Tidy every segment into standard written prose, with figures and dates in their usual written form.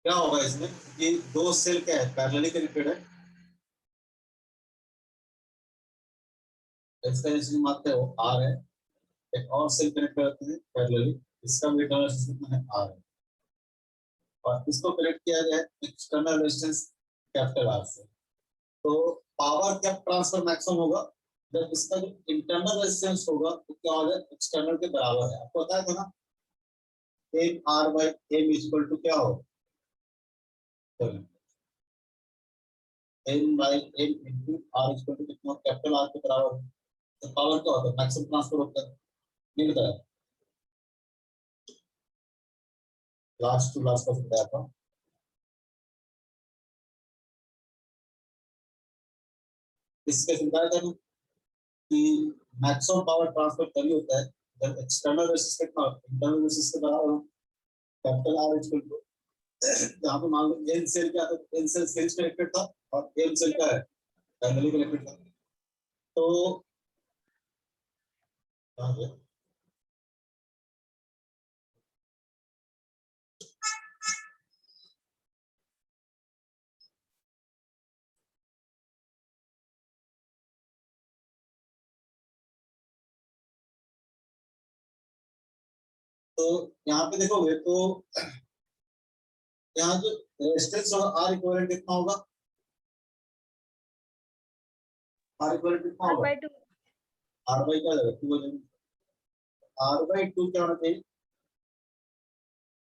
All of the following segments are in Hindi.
क्या होगा इसमें कि दो सेल क्या है, पैरेलली कनेक्टेड है। इसका जिसमें मात्रा है वो आर है। एक और सेल कनेक्ट करते हैं पैरेलली, इसका भी इंटरनल रेजिस्टेंस कितना है, आर है। और इसको कनेक्ट किया गया है एक्सटर्नल रेजिस्टेंस कैपिटल आर से। तो पावर क्या ट्रांसफर मैक्सिमम होगा जब इसका जो इंटरनल रेजिस्टेंस होगा वो क्या हो जाए, एक्सटर्नल के बराबर है। आपको बताया था ना, M R by M equal to क्या हो, M by M into R equal to कितना, कैपिटल आर के बराबर है। तो पावर क्या होता है, मैक्सिमम ट्रांसफर होता है। नहीं बताया, लास्ट टू लास्ट का बताया था। इसके बताया था कि मैक्सिमम पावर ट्रांसफर तभी होता है जब एक्सटर्नल रेजिस्टेंस कितना इंटरनल रेजिस्टेंस के बराबर हो, कैपिटल आर इक्वल टू, यहाँ पे मान लो एन सेल क्या था, एन सेल सीरीज कनेक्टेड था और एम सेल क्या है, पैरेलली कनेक्टेड था। तो तो यहाँ पे देखोगे तो यहाँ जो रेजिस्टेंस होगा आर इक्विवेलेंट कितना होगा, आर इक्विवेलेंट कितना होगा, आर बाई क्या होगा, 2 हो जाएगा। आर बाई 2 क्या होना चाहिए,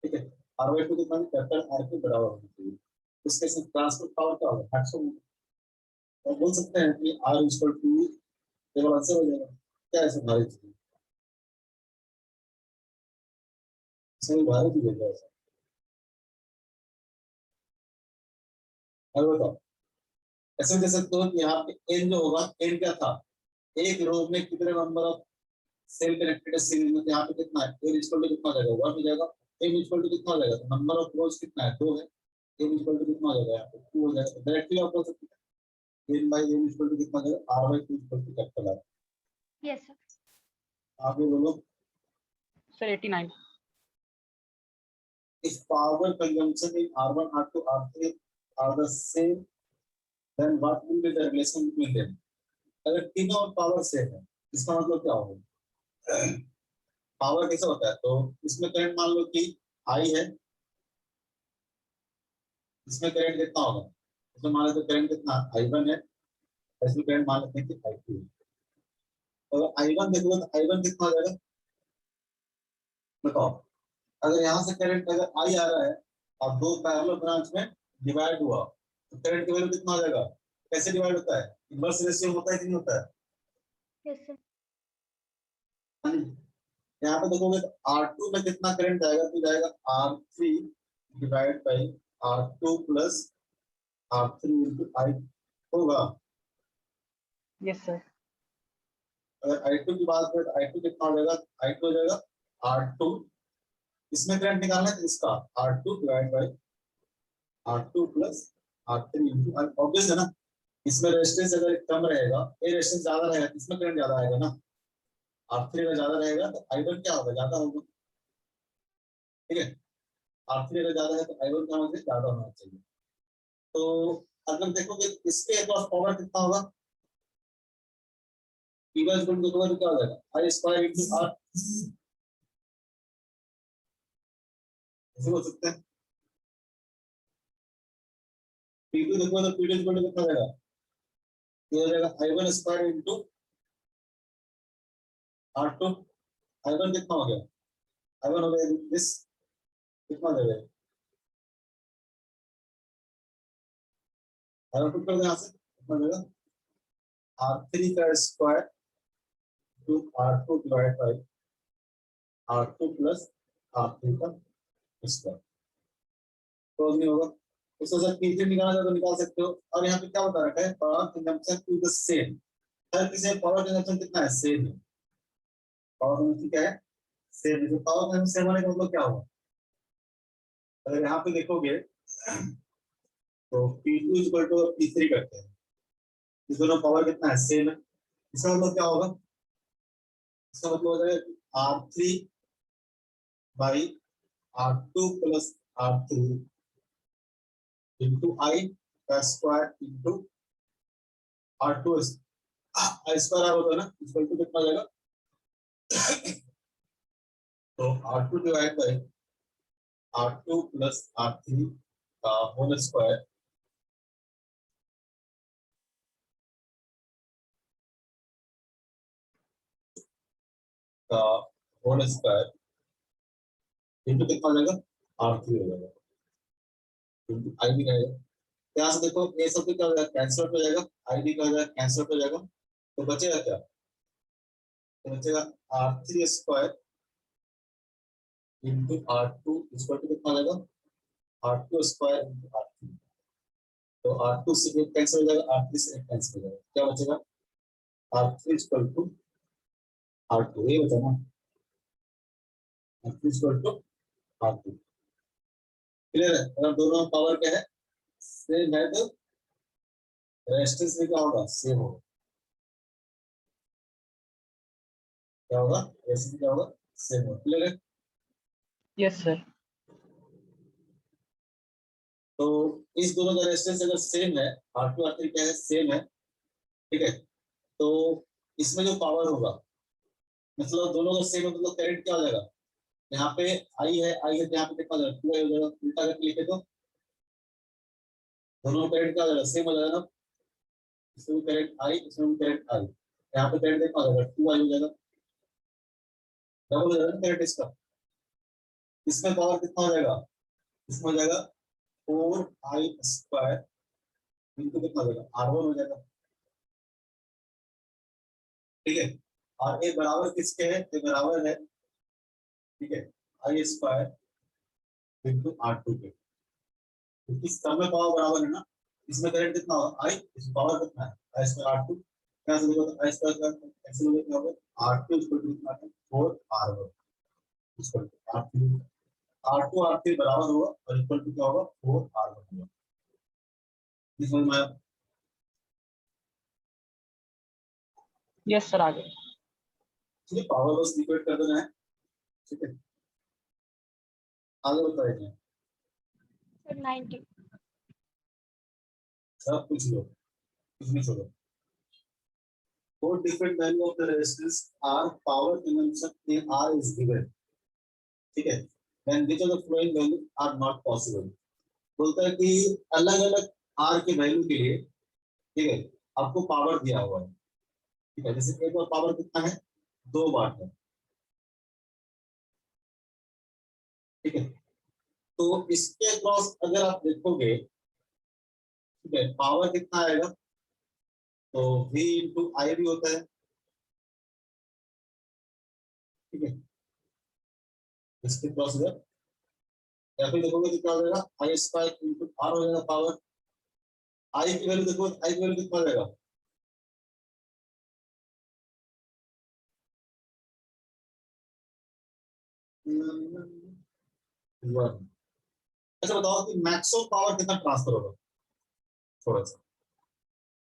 ठीक है, आर बाई 2 कितना, कैपिटल आर के बराबर होना चाहिए। इसके साथ ट्रांसफर पावर क्या होगा, मैक्सिमम। और बोल सकते हैं कि आर इक्वल टू, केवल आंसर हो जाएगा। क्या है सब भारी चीज, सही भारी चीज है क्या ऐसा। और बताओ, ऐसे कह सकते हो कि यहाँ पे एन जो होगा, एन क्या था, एक रो में कितने नंबर ऑफ सेल कनेक्टेड है सीरीज में, तो यहाँ पे कितना है, एन इक्वल टू कितना हो जाएगा, 1 हो जाएगा। एन इक्वल टू कितना हो जाएगा, तो नंबर ऑफ रोज कितना है, 2 है। एन इक्वल टू कितना हो जाएगा, यहाँ पे 2 हो जाएगा। डायरेक्टली आप बोल सकते हैं N by N equal to कितना हो जाएगा, R by 2 equal to capital R. Yes sir. आगे बोलो sir 89। if power consumption in R1 R2 R3 are the same, then what will be the relation between them? अगर तीनों पावर सेम है, इसका मतलब क्या होगा, पावर कैसे होता है, तो इसमें करंट मान लो कि आई है, इसमें करंट कितना होगा, इसमें मान लो करंट कितना I1 है, इसमें करंट मान लेते हैं कि I2 है। तो अगर I1 देखोगे तो I1 कितना हो जाएगा, बताओ। अगर यहाँ से करंट अगर I आ रहा है और दो पैरेलल ब्रांच में डिवाइड हुआ तो करंट की वैल्यू कितना हो जाएगा, कैसे डिवाइड होता है, इनवर्स रेशियो होता है कि नहीं होता है। Yes sir. यहाँ पे देखोगे तो R2 में कितना करंट जाएगा, तो जाएगा R3 divide by R2 plus R3 into I होगा। Yes sir. अगर I2 की बात करें तो I2 कितना हो जाएगा, I2 हो जाएगा R2, इसमें करंट निकालना है तो इसका R2 divide by R2 plus R3 into I, obvious है ना। इसमें रेजिस्टेंस अगर कम रहेगा, ये रेजिस्टेंस ज्यादा रहेगा, इसमें करंट ज्यादा आएगा ना। R3 अगर ज्यादा रहेगा तो I1 क्या होगा, ज्यादा होगा, ठीक है। R3 अगर ज्यादा है तो I1 क्या होगा, ज्यादा होना चाहिए। तो अगर देखोगे इसके अक्रॉस पावर कितना होगा, P1 देखोगे तो क्या हो जाएगा, I स्क्वायर इंटू R, ऐसे बोल सकते हैं। P2 देखोगे तो P2 कितना हो जाएगा, ये हो जाएगा I1 square into R2। I1 कितना हो गया, I1 हो गया दिस, कितना हो जाएगा, I1 पुट कर दो यहाँ से, कितना हो जाएगा, R3 का square to R2 divide by R2 plus R3 का स्क्वायर, तो नहीं होगा। इसको सर P3 निकालना चाहे तो निकाल सकते हो। और यहाँ पे क्या बता रखा है, power consumption to the same, हर किसी पावर कंजम्पशन कितना है, सेम है। पावर कंजम्पशन क्या है, सेम है। तो पावर कंजम्पशन सेम होने का मतलब क्या होगा, अगर यहाँ पे देखोगे तो P2 इक्वल टू P3 करते हैं, इस दोनों पावर कितना है, सेम है। इसका मतलब क्या होगा, इसका मतलब हो जाएगा R3 by R2 plus R3 into I का square into R two I square R होता है ना, इक्वल टू कितना हो जाएगा, तो R two divide by R two plus R three का होल स्क्वायर का होल स्क्वायर इंटू कितना हो जाएगा, आर थ्री हो जाएगा, इंटू आई भी रहेगा। यहाँ से देखो ये सब क्या हो जाएगा, कैंसिल हो जाएगा, आई भी क्या हो जाएगा, कैंसिल हो जाएगा, तो बचेगा क्या, तो बचेगा R three square into R two equal to कितना हो जाएगा, R two square into R three, तो आर टू से एक कैंसिल हो जाएगा, आर थ्री से एक कैंसिल हो जाएगा, क्या बचेगा, R three equal to R two, ये बचा ना, R three equal to R two. Clear है, अगर दोनों में पावर क्या है, सेम है, तो रेजिस्टेंस में क्या होगा, सेम होगा, क्या होगा, रेजिस्टेंस क्या होगा, सेम होगा। क्लियर है, यस सर। तो इस दोनों का रेजिस्टेंस अगर सेम है, आर टू आर थ्री क्या है, सेम है, ठीक है, तो इसमें जो पावर होगा, मतलब दोनों का सेम, मतलब करंट क्या हो जाएगा, यहाँ पे आई है तो यहाँ पे कितना हो जाएगा, टू आई हो जाएगा, उल्टा करके लिखे तो दोनों करंट क्या हो जाएगा, सेम हो जाएगा ना, इसमें भी करंट आई, इसमें भी करंट आई, यहाँ पे करंट कितना हो जाएगा, टू आई हो जाएगा, डबल हो जाएगा ना करंट इसका, इसमें पावर कितना हो जाएगा, इसमें हो जाएगा फोर आई स्क्वायर इनटू कितना हो जाएगा, आर वन हो जाएगा, ठीक है, और ये बराबर किसके है, ये बराबर है, ठीक है, आई स्क्वायर इंटू आर टू के, क्योंकि सब में पावर बराबर है ना, इसमें करंट कितना होगा आई, इसमें पावर कितना है आई स्क्वायर आर टू, क्या से देखो आई स्क्वायर का कैंसिल हो गया, आर टू इक्वल टू कितना है, four R one equal to R two R three बराबर होगा और इक्वल टू क्या होगा, फोर आर वन होगा। इस समझ में आया, यस सर, आगे। ठीक है, पावर बस इक्वेट कर देना है, ठीक है, आगे बताइए, सर 90। सब कुछ लो, कुछ नहीं छोड़ो, four different value of the resistance are power consumption in R is given, ठीक है, then which of the following value are not possible, बोलता है कि अलग अलग R के वैल्यू के लिए, ठीक है, आपको पावर दिया हुआ है, ठीक है, जैसे एक बार पावर कितना है, 2 वाट है, ठीक है, तो इसके क्रॉस अगर आप देखोगे, ठीक है, पावर कितना आएगा, तो V इंटू आई भी होता है, ठीक है, इसके क्रॉस अगर या फिर देखोगे तो क्या हो जाएगा, आई स्क्वायर इंटू आर हो जाएगा पावर, आई की वैल्यू देखो, आई की वैल्यू कितना हो जाएगा, वन। अच्छा बताओ कि मैक्सिमम पावर कितना ट्रांसफर होगा, थोड़ा सा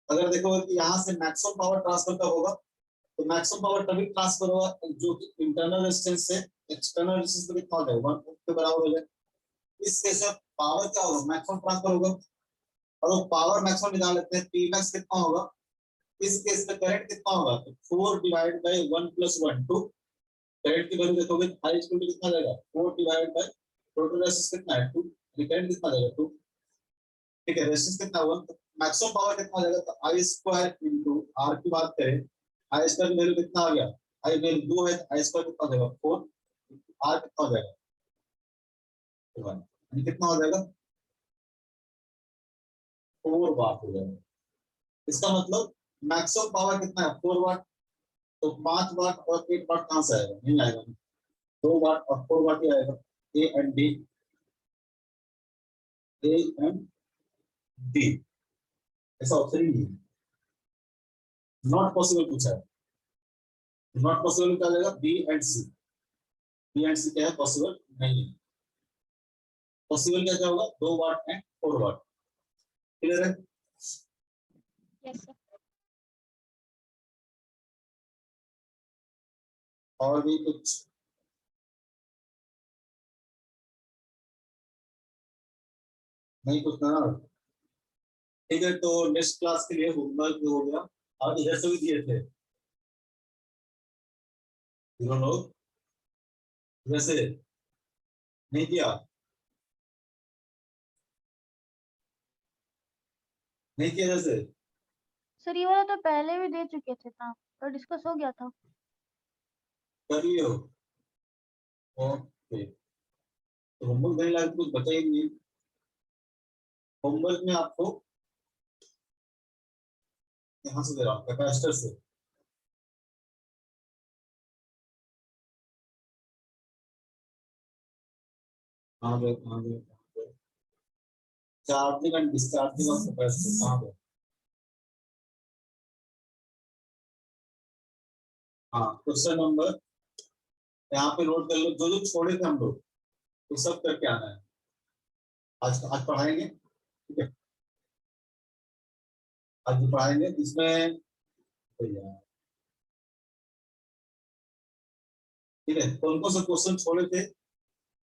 अगर देखो कि यहाँ से मैक्सिमम पावर ट्रांसफर कब होगा, तो मैक्सिमम पावर तभी ट्रांसफर होगा जो कि इंटरनल रेजिस्टेंस से एक्सटर्नल रेजिस्टेंस पे कितना हो जाएगा, 1 के बराबर हो जाए, इस केस में पावर क्या होगा, मैक्सिमम ट्रांसफर होगा, और वो पावर मैक्सिमम निकाल लेते हैं, पी मैक्स कितना होगा, इस केस में करंट कितना होगा, तो 4 डिवाइड बाय 1 प्लस 1 2, करंट की वैल्यू देखोगे आई इक्वल टू कितना जाएगा, 4 डिवाइड बाय टोटल रेजिस्टेंस कितना है 2, करंट कितना जाएगा 2, ठीक है, रेजिस्टेंस कितना हुआ, तो मैक्सिमम पावर कितना हो जाएगा, तो आई स्क्वायर इंटू आर की बात करें, आई स्क्वायर की वैल्यू कितना आ गया, आई वैल्यू 2 है, आई स्क्वायर कितना हो जाएगा 4, आर कितना हो जाएगा 1, यानी कितना हो जाएगा 4 वाट हो जाएगा, इसका मतलब मैक्सिमम पावर कितना है 4 वाट, तो 5 वाट और 1 वाट कहां से आएगा, नहीं आएगा, 2 वाट और 4 वाट ही आएगा, A and D, A and D, ऐसा ऑप्शन ही नहीं है, नॉट पॉसिबल पूछा है, नॉट पॉसिबल क्या जाएगा, B and C, B and C क्या है, पॉसिबल नहीं है, पॉसिबल क्या क्या होगा, 2 वाट एंड 4 वाट। क्लियर है, यस सर। और भी कुछ, नहीं पूछना ना। ठीक है, तो नेक्स्ट क्लास के लिए होमवर्क हो गया और इधर से भी दिए थे, लोग इधर से नहीं किया, नहीं किया इधर से। सर ये वाला तो पहले भी दे चुके थे ना, तो डिस्कस हो गया था। कर लिए हो? ओके, तो होमवर्क देने लायक कुछ बचा ही नहीं। होमवर्क में आपको यहाँ से दे रहा हूँ, कैपेसिटर से। कहाँ गए? Charging and discharging of capacitor कहाँ गए? हाँ, क्वेश्चन नंबर यहाँ पे नोट कर लो, जो जो छोड़े थे हम लोग वो सब करके आना है। आज पढ़ाएंगे, ठीक है, आज पढ़ाएंगे। इसमें तो ठीक है, कौन कौन से क्वेश्चन छोड़े थे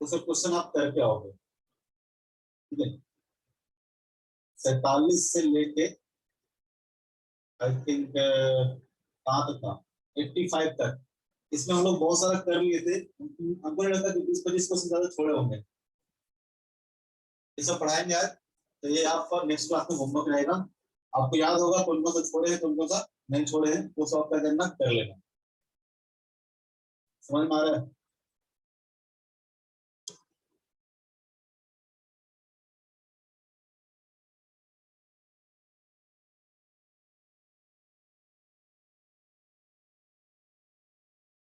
वो सब क्वेश्चन आप करके आओगे, ठीक है। 47 से लेके आई थिंक कहाँ तक था, 85 तक, इसमें हम लोग बहुत सारा कर लिए थे। हमको नहीं लगता कि 20-25 क्वेश्चन ज्यादा छोड़े होंगे। ये सब पढ़ाएंगे आज, तो ये आपका नेक्स्ट क्लास में होमवर्क रहेगा। आपको याद होगा कौन कौन सा छोड़े हैं, कौन कौन सा नहीं छोड़े हैं, वो सब आपका करना कर लेना। समझ में आ रहा है?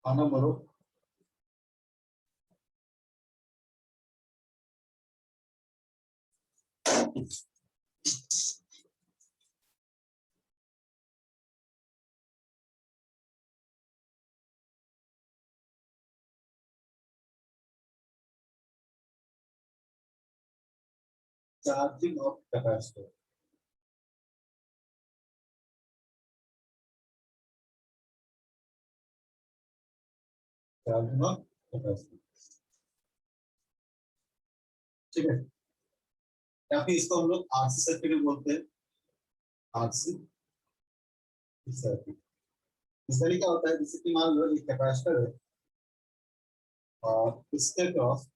आना बोलो। Charging of capacitor, charging of capacitor, ठीक है। या फिर इसको हम लोग आरसी सर्किट बोलते हैं, आरसी सर्किट। इसका क्या होता है, जैसे कि मान लो एक कैपेसिटर है और इसके क्रॉस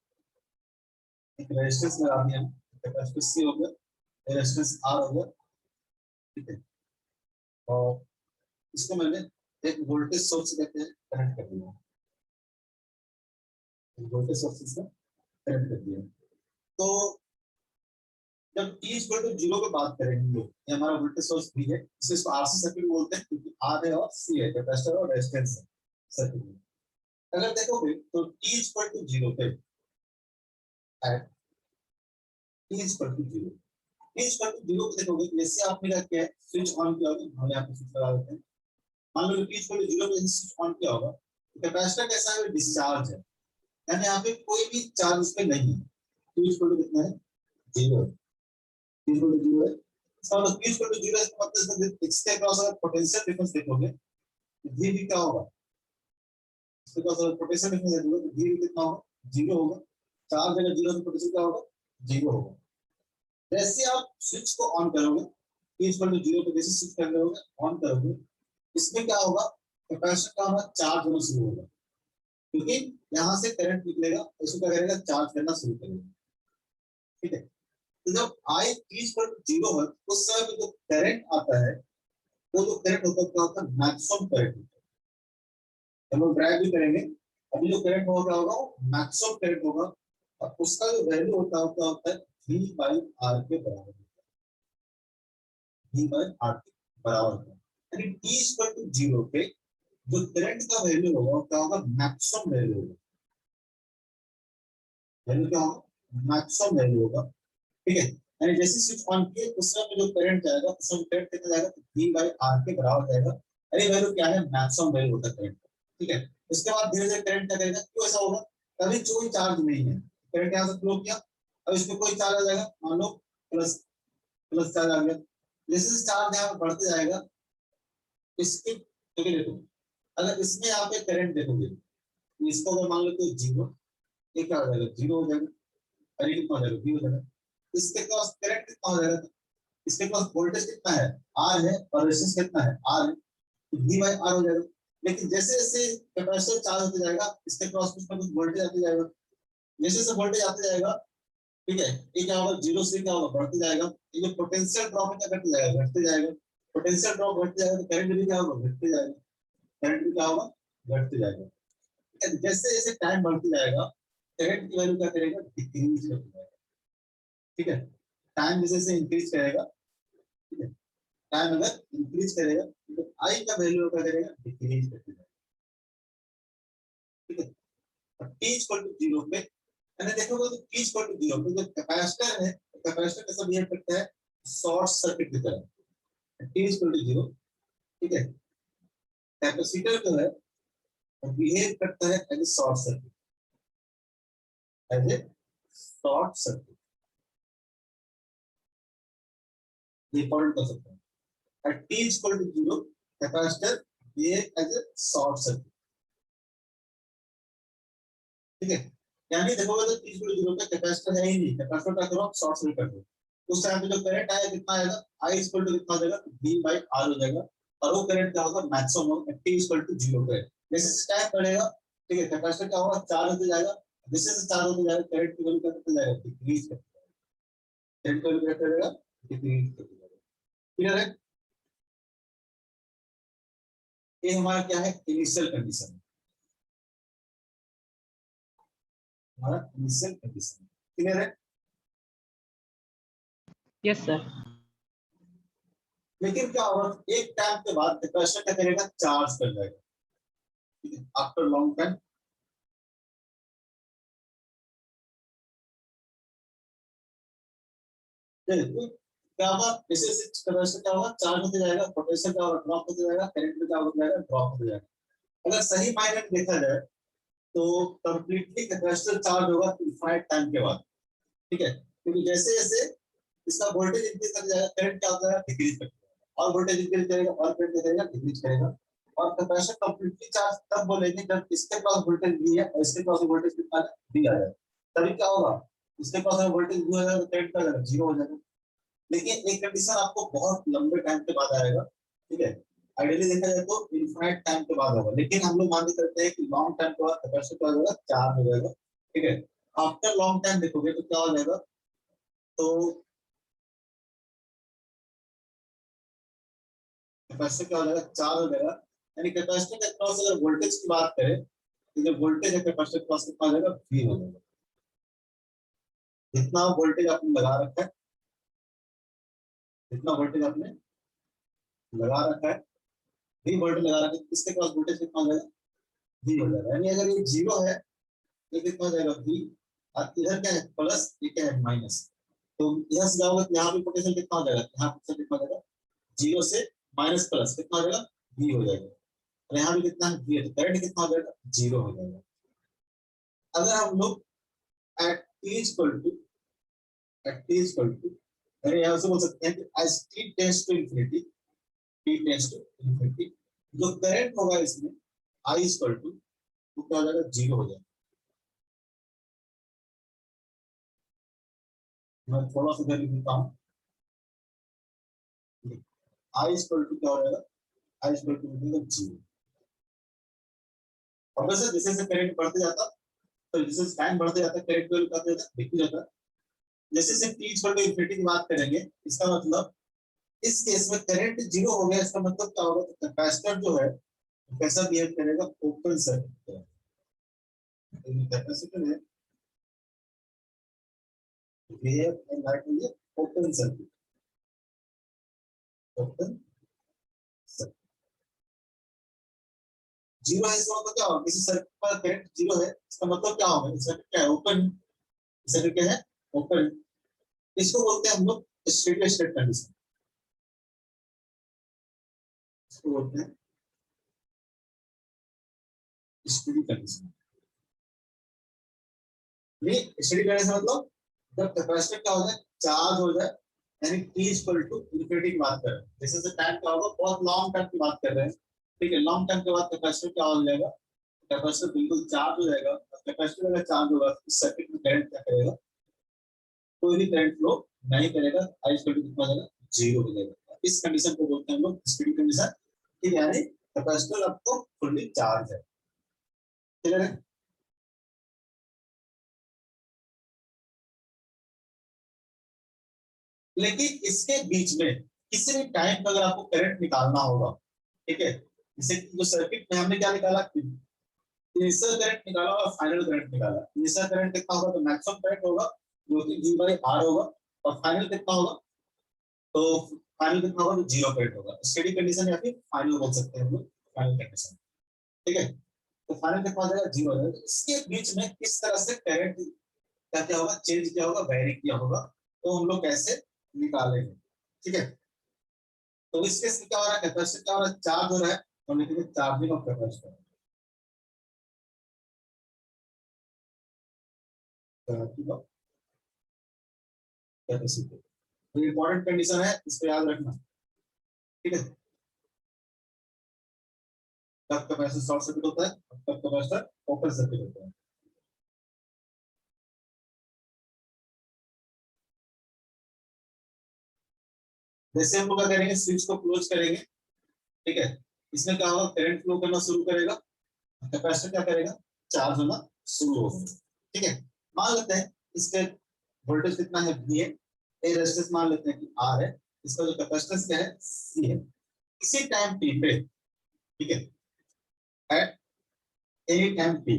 एक रेजिस्टेंस लगा दिया, कैपेसिटर सी हो गया, रेजिस्टेंस आर हो गया, ठीक है। और इसको मैंने एक वोल्टेज सोर्स कहते हैं कनेक्ट कर दिया, वोल्टेज सोर्स से कनेक्ट कर दिया। तो जब t इक्वल टू 0 पे बात करेंगे, ये हमारा वोल्टेज सोर्स भी है, इसको आरसी सर्किट बोलते हैं, क्योंकि आर है और सी है, कैपेसिटर और रेजिस्टेंस है सर्किट में। अगर देखोगे तो t इक्वल टू 0 पे at t equal to 0, t equal to 0 पे देखोगे, जैसे आपने क्या किया है, स्विच ऑन किया होगा, हम यहाँ पे स्विच लगा देते हैं। मान लो t इक्वल टू 0 पे स्विच ऑन किया होगा, कैपेसिटर कैसा है, डिस्चार्ज है, यानी यहाँ पे कोई भी चार्ज उस पे नहीं है। t इक्वल टू कितना है, 0 है, t इक्वल टू 0 है। मतलब t इक्वल टू 0 इसका मतलब इसके अक्रॉस अगर पोटेंशियल डिफरेंस देखोगे तो v भी क्या होगा, इसके अक्रॉस अगर पोटेंशियल डिफरेंस देखोगे तो v भी कितना होगा, 0 होगा। चार्ज अगर 0 तो पोटेंशियल क्या होगा, 0 होगा। जैसे आप स्विच को ऑन करोगे, t इक्वल टू 0 पे जैसे स्विच कर करोगे ऑन करोगे, इसमें क्या होगा, कैपेसिटर का होगा चार्ज होना शुरू होगा, क्योंकि यहाँ से करंट निकलेगा, इसको क्या करेगा, चार्ज करना शुरू करेगा, ठीक है। तो जब आई t इक्वल टू 0 है, उस समय में जो करंट आता है, वो जो करंट होता है क्या होता है, मैक्सिमम करंट होता है। हम लोग ड्राइव भी करेंगे, अभी जो करंट होगा वो मैक्सिमम करंट होगा, और उसका जो वैल्यू होता है क्या होता है, v बाई आर के बराबर होता है, v बाई आर के बराबर होता है। यानी t इक्वल टू 0 पे जो करंट का वैल्यू होगा क्या होगा, मैक्सिमम वैल्यू होगा। वैल्यू क्या होगा, मैक्सिमम वैल्यू होगा, ठीक है। यानी जैसे स्विच ऑन किए उस समय जो करंट जाएगा, उस समय करंट कितना जाएगा, v बाई आर के बराबर जाएगा। अरे वैल्यू क्या है, मैक्सिमम वैल्यू होता है करंट, ठीक है। उसके बाद धीरे धीरे करंट क्या करेगा, क्यों ऐसा होगा, कभी कोई चार्ज नहीं है, करंट यहाँ से फ्लो किया, अब इसमें कोई चार्ज आ जाएगा, मान लो प्लस, प्लस चार्ज आ गया। जैसे चार्ज यहाँ पे बढ़ते जाएगा, इसके देखो, अगर इसमें यहाँ पे करंट देखोगे, इसको अगर मान लो तो 0, ये क्या हो जाएगा, 0 हो जाएगा, अरे कितना हो जाएगा, 0 हो जाएगा। इसके पास करंट कितना हो जाएगा, इसके पास वोल्टेज कितना है, आर है, और रेजिस्टेंस कितना है, आर है, तो वी बाई आर हो जाएगा। लेकिन जैसे जैसे कैपेसिटर चार्ज होते जाएगा, इसके पास कुछ ना कुछ वोल्टेज आते जाएगा, जैसे जैसे वोल्टेज आते जाएगा, ठीक है, ये क्या होगा, जीरो से क्या होगा, बढ़ते जाएगा। ये जो पोटेंशियल ड्रॉप है क्या, घटते जाएगा, घटते जाएगा। पोटेंशियल ड्रॉप घटते जाएगा तो करंट भी क्या होगा, घटते जाएगा। करंट भी क्या होगा, घटते जाएगा। जैसे जैसे टाइम बढ़ते जाएगा, करंट की वैल्यू क्या करेगा, डिक्रीज करते जाएगा। ठीक है, टाइम जैसे जैसे इंक्रीज करेगा, ठीक है, टाइम अगर इंक्रीज करेगा तो आई का वैल्यू क्या करेगा, डिक्रीज करते जाएगा। ठीक है, और टी इक्वल टू 0 पे मैंने देखोगे तो टी इक्वल टू 0 पे जो कैपेसिटर है, कैपेसिटर कैसा बिहेव करता है, शॉर्ट सर्किट की तरह। टी इक्वल टू 0, ठीक है, कैपेसिटर जो है बिहेव करता है as a short circuit, as a short circuit. ये पॉइंट कर सकते हैं। At t is equal to 0, capacitor behave as a short circuit. ठीक है, यानी देखोगे तो t is equal to 0 पे कैपेसिटर है ही नहीं, कैपेसिटर का करो शॉर्ट सर्किट कर दो, उस टाइम पे जो करंट आएगा कितना आएगा, I is equal to कितना आ जाएगा, V by R हो जाएगा, और वो करंट क्या होगा, मैक्सिमम होगा t is equal to 0 पे। जैसे टाइम बढ़ेगा, ठीक है, कैपेसिटर क्या होगा, चार्ज होते जाएगा, जैसे जैसे चार्ज होते जाएगा करंट की वैल्यू क्या करते जाएगा, डिक्रीज करते जाएगा, करंट की वैल्यू क्या करेगा, डिक्रीज करते जाएगा। क्लियर है, ये हमारा क्या है, इनिशियल कंडीशन, हमारा इनिशियल कंडीशन। क्लियर है, यस सर। लेकिन क्या होगा, एक टाइम के बाद कैपेसिटर क्या करेगा, चार्ज कर जाएगा। ठीक है, आफ्टर लॉन्ग टाइम क्या होगा, जैसे जैसे कैपेसिटर क्या होगा, चार्ज होते जाएगा, पोटेंशियल क्या होगा, ड्रॉप होते जाएगा, करंट भी क्या होता जाएगा, ड्रॉप होते जाएगा। अगर सही मायने में देखा जाए तो कंप्लीटली कैपेसिटर चार्ज होगा इनफाइनाइट टाइम के बाद। ठीक है, क्योंकि जैसे जैसे इसका वोल्टेज इंक्रीज करते जाएगा, करंट क्या होता है, डिक्रीज करता है, और वोल्टेज इंक्रीज करेगा और करंट क्या करेगा, डिक्रीज करेगा। और कैपेसिटर कंप्लीटली चार्ज तब बोलेंगे जब इसके पास वोल्टेज भी है और इसके पास वोल्टेज कितना भी आ जाए, तभी क्या होगा, इसके पास वोल्टेज भी हो जाएगा तो करंट का जीरो हो जाएगा। लेकिन एक कंडीशन आपको बहुत लंबे टाइम के बाद आएगा। ठीक है, आइडियली देखा जाए तो इनफाइनाइट टाइम के बाद होगा, लेकिन हम लोग मानते करते हैं कि लॉन्ग टाइम के बाद कैपेसिटर क्या हो जाएगा, चार्ज हो जाएगा। ठीक है, आफ्टर लॉन्ग टाइम देखोगे तो क्या हो जाएगा, तो कैपेसिटर क्या हो जाएगा, चार्ज हो जाएगा। यानी कैपेसिटर के क्रॉस अगर वोल्टेज की बात करें तो जो वोल्टेज है कैपेसिटर क्रॉस कितना हो जाएगा, वी हो जाएगा। जितना वोल्टेज आपने लगा रखा है, जितना वोल्टेज आपने लगा रखा है, वी वोल्टेज लगा रखा है, इसके क्रॉस वोल्टेज कितना हो जाएगा, वी हो जाएगा। यानी अगर ये जीरो है तो कितना हो जाएगा, वी, और इधर क्या है प्लस, ये क्या है माइनस, तो यहाँ से जाओगे तो यहाँ भी पोटेंशियल कितना हो जाएगा, यहाँ पोटेंशियल कितना हो जाएगा, जीरो से माइनस प्लस कितना हो जाएगा, वी हो जाएगा। और यहाँ भी कितना है, वी है, तो करंट कितना हो जाएगा, जीरो हो जाएगा। अगर हम लोग at T equal to, at T equal to, अरे यहाँ से बोल सकते हैं कि as T tends to infinity, T tends to infinity, जो करंट होगा इसमें आई इक्वल टू, वो क्या हो जाएगा, जीरो हो जाएगा। मैं थोड़ा सा इधर लिख देता हूँ, आई इक्वल टू क्या हो जाएगा, आई इक्वल टू हो जाएगा जीरो। और वैसे जैसे जैसे करंट बढ़ते जाता, तो जैसे टाइम बढ़ते जाता है करंट वैल्यू क्या होता है, डिक्रीज होता है। जैसे जैसे टी इक्वल टू इंफिनिटी की बात करेंगे, इसका मतलब इस केस में करंट जीरो हो गया, इसका मतलब क्या होगा, तो कैपेसिटर जो है कैसा बिहेव करेगा, ओपन सर्किट। कैपेसिटर है behave like open circuit, open circuit. Zero है इसका मतलब क्या होगा, किसी सर्किट पर करंट जीरो है, इसका मतलब क्या होगा, सर्किट क्या है, ओपन, सर्किट क्या है, ओपन। इसको बोलते हैं हम लोग स्टेडी स्टेट कंडीशन, इसको बोलते हैं स्टेडी कंडीशन। ये स्टेडी कंडीशन मतलब जब कैपेसिटर क्या हो जाए, चार्ज हो जाए, यानी t इक्वल टू इंफिनिटी की बात कर रहे हैं। जैसे से टाइम क्या होगा, बहुत लॉन्ग टाइम की बात कर रहे हैं। ठीक है, लॉन्ग टाइम के बाद कैपेसिटर क्या हो जाएगा, कैपेसिटर बिल्कुल चार्ज हो जाएगा। कैपेसिटर अगर चार्ज होगा तो इस सर्किट में करंट क्या करेगा, कोई भी करंट फ्लो नहीं करेगा, आई इक्वल टू कितना हो जाएगा, 0 हो जाएगा। इस कंडीशन को बोलते हैं हम लोग स्टेडी कंडीशन। ठीक है, यानी कैपेसिटर आपको फुल्ली चार्ज है। क्लियर है? लेकिन इसके बीच में किसी भी टाइम पर अगर आपको करंट निकालना होगा, ठीक है, जैसे जो सर्किट में हमने क्या निकाला, इनिशियल करंट निकाला और फाइनल करंट निकाला। इनिशियल करंट कितना होगा, तो मैक्सिमम करंट होगा जो कि V बाई R होगा, और फाइनल कितना होगा, तो फाइनल कितना होगा, तो 0 करंट होगा। स्टेडी कंडीशन या फिर फाइनल बोल सकते हैं हम लोग, फाइनल कंडीशन। ठीक है, तो फाइनल कितना हो जाएगा, 0 हो जाएगा। इसके बीच में किस तरह से करंट क्या क्या होगा, चेंज किया होगा, वेरी किया होगा, तो हम लोग कैसे निकालेंगे। ठीक है, तो इस केस में क्या हो रहा है, कैपेसिटर क्या हो रहा है, चार्ज हो रहा है, और लिखेंगे charging of capacitor. Capacitor important condition है, इसको याद रखना। ठीक है, तब कैपेसिटर शॉर्ट सर्किट होता है, तब कैपेसिटर ओपन सर्किट होता है। जैसे हम लोग क्या करेंगे, स्विच को क्लोज करेंगे, ठीक है, इसमें क्या होगा, करंट फ्लो करना शुरू करेगा, कैपेसिटर क्या करेगा, चार्ज होना शुरू होगा। ठीक है, मान लेते हैं इसके वोल्टेज कितना है, V है, ए रेजिस्टेंस मान लेते हैं कि R है, इसका जो कैपेसिटेंस क्या है, C है। इसी टाइम t पे, ठीक है, एट एनी टाइम t,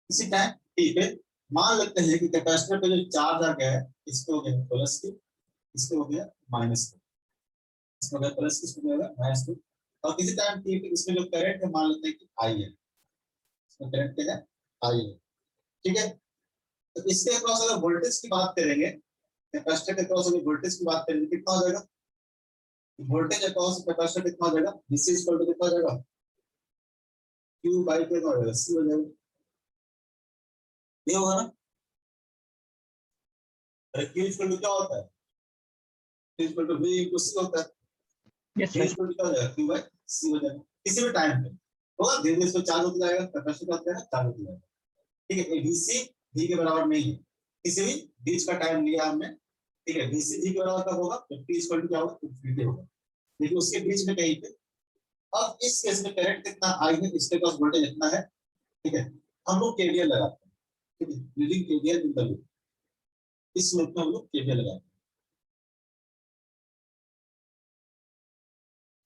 इसी टाइम t पे मान लेते हैं कि कैपेसिटर पे जो चार्ज आ गया है, इसको हो गया प्लस q, इसको हो गया माइनस q, इसको हो गया प्लस q, इसको हो गया माइनस q, और किसी टाइम t पे इसमें जो करंट है मान लेते हैं कि I है, इसमें करंट क्या है, I है। ठीक है, तो इसके अक्रॉस अगर वोल्टेज की बात करेंगे, कैपेसिटर के अक्रॉस अगर वोल्टेज की बात करेंगे, कितना हो जाएगा, वोल्टेज अक्रॉस कैपेसिटर कितना हो जाएगा, VC इक्वल टू कितना हो जाएगा, Q बाई कितना हो जाएगा, C हो जाएगा। ये होगा ना, अरे Q इक्वल टू क्या होता है, Q equal to V into C होता है। Yes Q sir. Equal to क्या हो जाएगा, Q बाई C हो जाएगा। किसी भी टाइम पे होगा, धीरे धीरे इसको चार्ज होता जाएगा, कैपेसिटर क्या होता है, चार्ज होता जाएगा। ठीक है, VC V के बराबर नहीं है, किसी भी बीच का टाइम लिया हमने। ठीक है, VC V के बराबर कब होगा, जब T इक्वल टू क्या होगा, इनफिनिटी होगा। लेकिन उसके बीच में कहीं पे, अब इस केस में करंट कितना आई है, इसके पास वोल्टेज इतना है। ठीक है, हम लोग केवीएल लगाते हैं। ठीक है, using KVL in the loop, इस लूप में हम लोग केवीएल लगाते हैं।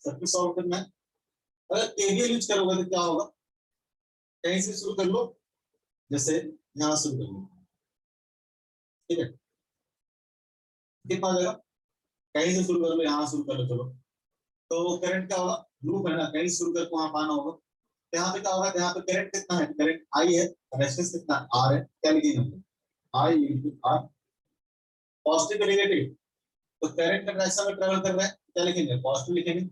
सर्किट सॉल्व करना है, अगर केवीएल यूज करोगे तो क्या होगा, कहीं से शुरू कर लो, जैसे यहाँ शुरू कर लो। ठीक है, कितना आ जाएगा, कहीं से शुरू कर लो, यहाँ शुरू कर लो, चलो, तो करंट क्या होगा, लूप है ना, कहीं से शुरू करके वहां पाना होगा। तो यहाँ पे क्या होगा, यहाँ पे करंट कितना है, करंट आई है, रेजिस्टेंस कितना आर है, क्या लिखेंगे हम लोग, आई इंटू आर, पॉजिटिव नेगेटिव, तो करंट का डायरेक्शन में ट्रेवल कर रहा है, क्या लिखेंगे, पॉजिटिव लिखेंगे।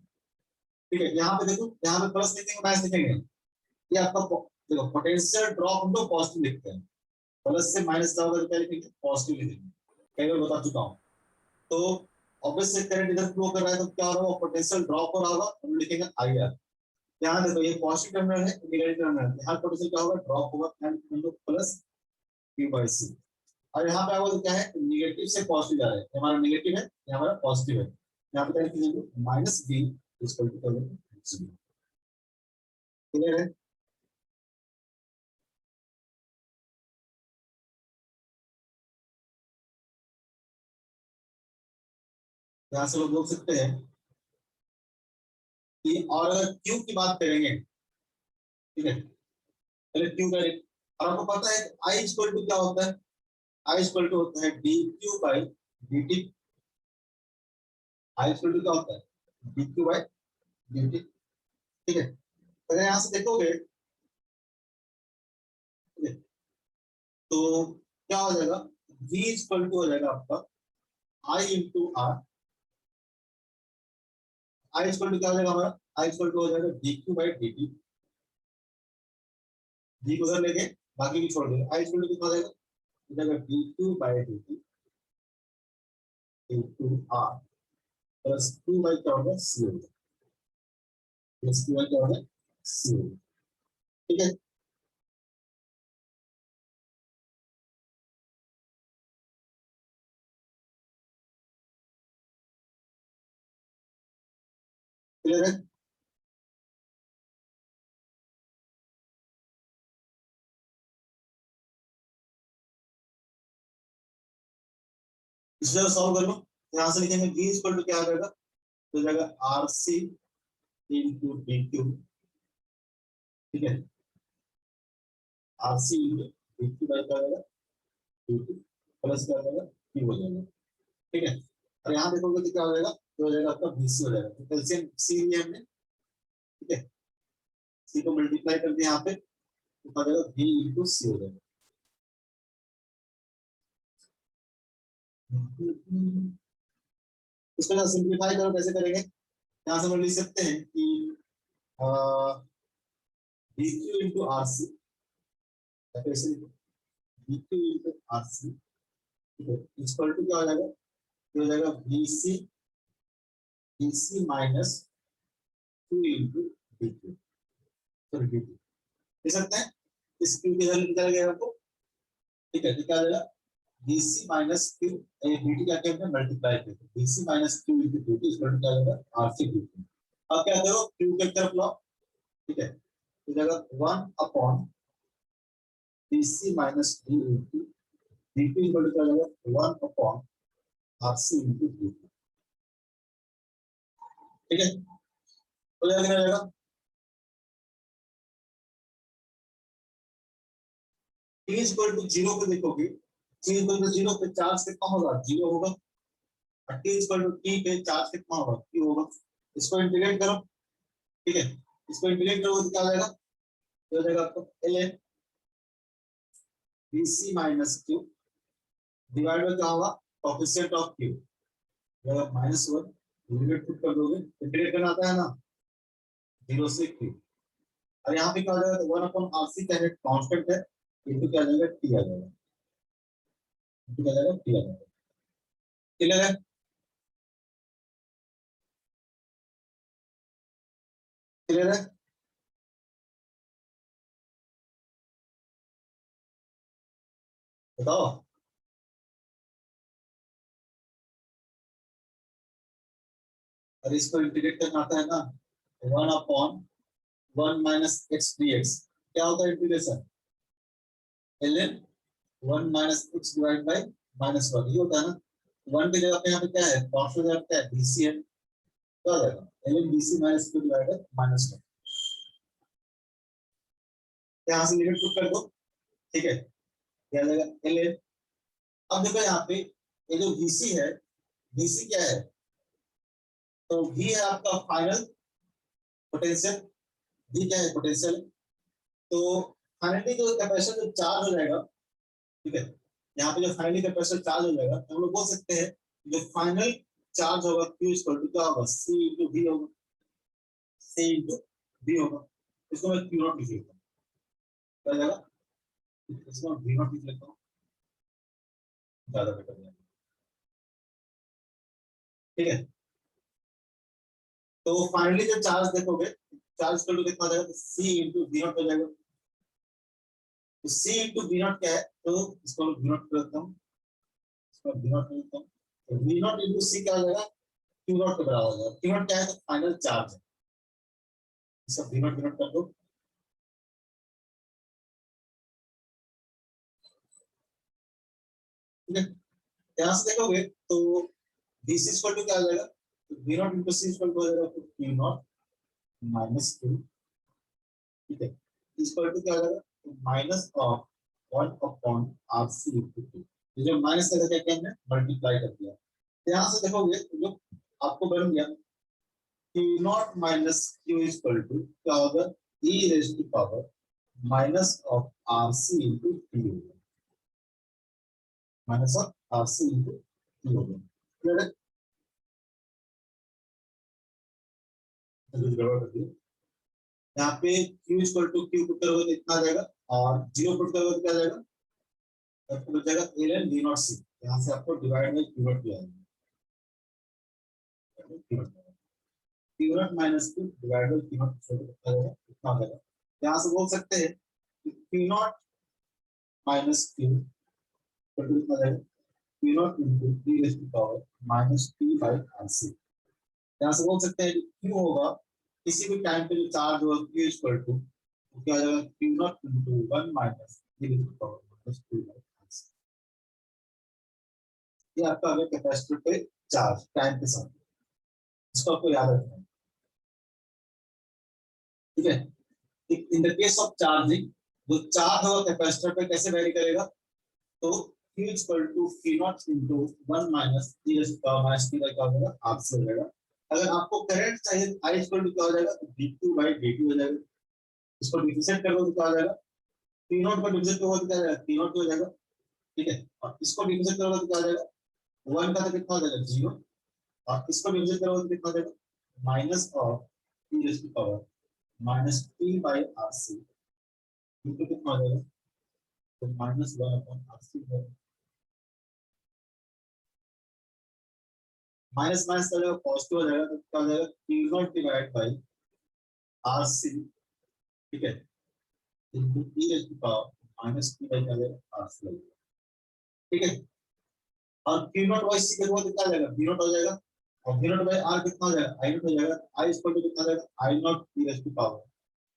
ठीक है, यहाँ पे देखो, यहाँ पे प्लस लिखेंगे, माइनस लिखेंगे, ये आपका देखो पोटेंशियल ड्रॉप हम लोग पॉजिटिव लिखते हैं, प्लस से माइनस जाओगे तो क्या लिखेंगे, पॉजिटिव लिखेंगे, कई बार बता चुका हूँ। तो ऑब्वियसली करंट इधर फ्लो कर रहा है, तो क्या हो रहा होगा, पोटेंशियल ड्रॉप हो रहा होगा, हम लिखेंगे आई आर। यहाँ देखो, ये पॉजिटिव टर्मिनल है, नेगेटिव टर्मिनल है, यहाँ पोटेंशियल क्या होगा, ड्रॉप होगा, हम लोग प्लस Q बाई C। और यहाँ पे आवाज क्या है, नेगेटिव से पॉजिटिव जा रहा है, हमारा नेगेटिव है, यहाँ हमारा पॉजिटिव है, यहाँ पे क्या लिखेंगे, minus B equal to C। Clear है? यहाँ से लोग बोल सकते हैं कि, और अगर Q की बात करेंगे, ठीक है, पहले Q करें, और आपको पता है I इक्वल टू क्या होता है, I इक्वल टू होता है dQ by dt। I equal to क्या होता है, dQ बाई dt। ठीक है, अगर यहाँ से देखोगे, ठीक है, तो क्या हो जाएगा, V इक्वल टू हो जाएगा आपका I into R, I equal to क्या हो जाएगा हमारा, I इक्वल टू हो जाएगा dQ बाई dt, d को उधर लेके बाकी भी छोड़ देंगे, I इक्वल टू कितना हो जाएगा, हो जाएगा dQ by dt into R plus Q by क्या होगा, C होगा, प्लस Q बाई क्या होगा, C होगा। ठीक है, क्लियर है? इस तरह सॉल्व कर लो। यहां से लिखेंगे v इक्वल टू क्या आ जाएगा, तो जाएगा R C into D Q, ठीक है, R C into D Q by क्या आ जाएगा, डी क्यू प्लस क्या आ जाएगा, क्यू हो जाएगा, ठीक है। और यहाँ देखोगे तो क्या हो जाएगा, तो हो जाएगा आपका बीसी हो जाएगा, तो एलसीएम सी लिया हमने, ठीक है, सी को मल्टीप्लाई कर दिया यहाँ पे, तो आ जाएगा v इंटू सी हो जाएगा। इसको सिंप्लीफाई करो, कैसे करेंगे, यहाँ से हम लिख सकते हैं कि D Q into R C, कैसे D Q into R C, ठीक है, इक्वल टू क्या हो जाएगा, तो हो जाएगा BC, BC minus 2 into D Q, sorry D Q लिख सकते हैं, इस क्यू के इधर निकल गया आपको, ठीक है, तो क्या आ जाएगा बीसी माइनस क्यू, dt क्या क्या हमने मल्टीप्लाई किया, BC minus Q into dt equal to क्या आ जाएगा आर सी डी क्यू। अब क्या करो, क्यू के तरफ लो, ठीक है, तो जाएगा 1 upon BC minus D into dt equal to क्या आ जाएगा 1 upon R C into D, ठीक है, तो जाएगा t इक्वल टू 0 पे देखोगे, t इक्वल टू 0 पे चार्ज कितना होगा, 0 होगा, और t इक्वल टू t पे चार्ज कितना होगा, q होगा। इसको इंटीग्रेट करो, ठीक है, इसको इंटीग्रेट करोगे तो क्या हो जाएगा, तो हो जाएगा आपको ln bc minus q divide bye क्या होगा, कोएफिशिएंट ऑफ q, अगर -1 लिमिट पुट कर दोगे, इंटीग्रेट करना आता है ना 0 से q, और यहाँ पे क्या हो जाएगा, तो 1 अपॉन rc का है कांस्टेंट है, इनटू क्या आ जाएगा t आ जाएगा, इनटू क्या आ जाएगा t आ जाएगा, क्लियर है? क्लियर है? बताओ, और इसको इंटीग्रेट करना आता है ना, 1 upon 1 minus x D x, क्या होता है integration, ln 1 minus x divide by -1, ये होता है ना, 1 की जगह पे यहाँ पे क्या है, कांस्टेंट जगह क्या है, bc है, क्या हो जाएगा ln bc minus q divide by -1, यहाँ से लिमिट पुट कर दो, ठीक है, क्या आ जाएगा ln, अब देखो यहाँ पे ये जो bc है, bc क्या है, तो v है आपका फाइनल पोटेंशियल, v क्या है पोटेंशियल, तो फाइनली जो कैपेसिटर जो चार्ज हो जाएगा, ठीक है, यहाँ पे जो फाइनली कैपेसिटर चार्ज हो जाएगा, तो हम लोग बोल सकते हैं जो फाइनल चार्ज होगा q इक्वल टू क्या होगा, c इंटू v होगा, c इंटू v होगा, इसको मैं q नॉट लिख लेता हूँ, क्या हो जाएगा, इसको मैं v नॉट लिख लेता हूँ, ज्यादा बेटर है, ठीक है। तो फाइनली जो चार्ज देखोगे, चार्ज इक्वल टू कितना हो जाएगा, c इंटू v नॉट हो जाएगा, तो c इंटू v नॉट क्या है, तो इसको v नॉट कर देता हूँ, इसको v नॉट कर देता हूँ, तो v नॉट इंटू c क्या हो जाएगा, q नॉट के बराबर हो जाएगा, q नॉट क्या है, तो फाइनल चार्ज है, इसका v नॉट कर दो, ठीक है, यहाँ से देखोगे तो bc इक्वल टू क्या हो जाएगा, तो v naught into c equal to हो जाएगा तो q नॉट माइनस q, ठीक है, इक्वल टू क्या हो जाएगा, तो minus of 1 upon rc into q, ये जो माइनस का क्या हमने मल्टीप्लाई कर दिया, तो यहाँ से देखोगे तो जो आपको बन गया q naught minus q equal to क्या होगा, e raise to power minus of rc into t होगा, minus of rc into t होगा, क्लियर है? तो गड़बड़ कर दिया, यहाँ पे q equal to q put करोगे तो इतना आ जाएगा, और 0 पुट करोगे तो क्या आ जाएगा, तो हो जाएगा ln v नॉट c, यहाँ से आपको डिवाइड बाय q नॉट किया जाएगा, q naught minus q divide bye q not कितना हो जाएगा, यहाँ से बोल सकते हैं कि q नॉट माइनस q कितना आ जाएगा, q not into e raise to power minus t by rc, यहाँ से बोल सकते हैं क्यू होगा किसी भी टाइम पे जो चार्ज होगा क्यू इक्वल टू क्या हो जाएगा Q naught into 1 minus e to the power minus 2 by R. ये आपका अगर कैपेसिटर पे चार्ज टाइम के साथ, इसको आपको याद रखना है, ठीक है। In the case of charging जो चार्ज होगा कैपेसिटर पे कैसे वेरी करेगा, तो Q equal to Q not into 1 minus e to the power minus t by क्या हो जाएगा R से हो जाएगा। अगर आपको करंट चाहिए I इक्वल टू क्या हो जाएगा dq बाय dt हो जाएगा। इसको डिफरेंशिएट करोगे तो क्या हो जाएगा P नॉट का डिफरेंशिएट करोगे तो क्या हो जाएगा P नॉट हो जाएगा, ठीक है। और इसको डिफरेंशिएट करोगे तो क्या हो जाएगा 1 का तो कितना हो जाएगा 0, और इसको डिफरेंशिएट करोगे तो कितना हो जाएगा minus of e to the power minus t by R से, इनको कितना हो जाएगा तो माइनस 1 अपॉन R से है। माइनस माइनस का जब पॉजिटिव हो जाएगा तो क्या हो जाएगा Q naught divide by R C, ठीक है, into e to the power minus t by क्या हो जाएगा R C लगेगा, ठीक है। और Q नॉट बाय C करोगे तो क्या हो जाएगा V नॉट हो जाएगा, और V नॉट बाय R कितना हो जाएगा I नॉट हो जाएगा। I इक्वल टू कितना हो जाएगा I naught e to the power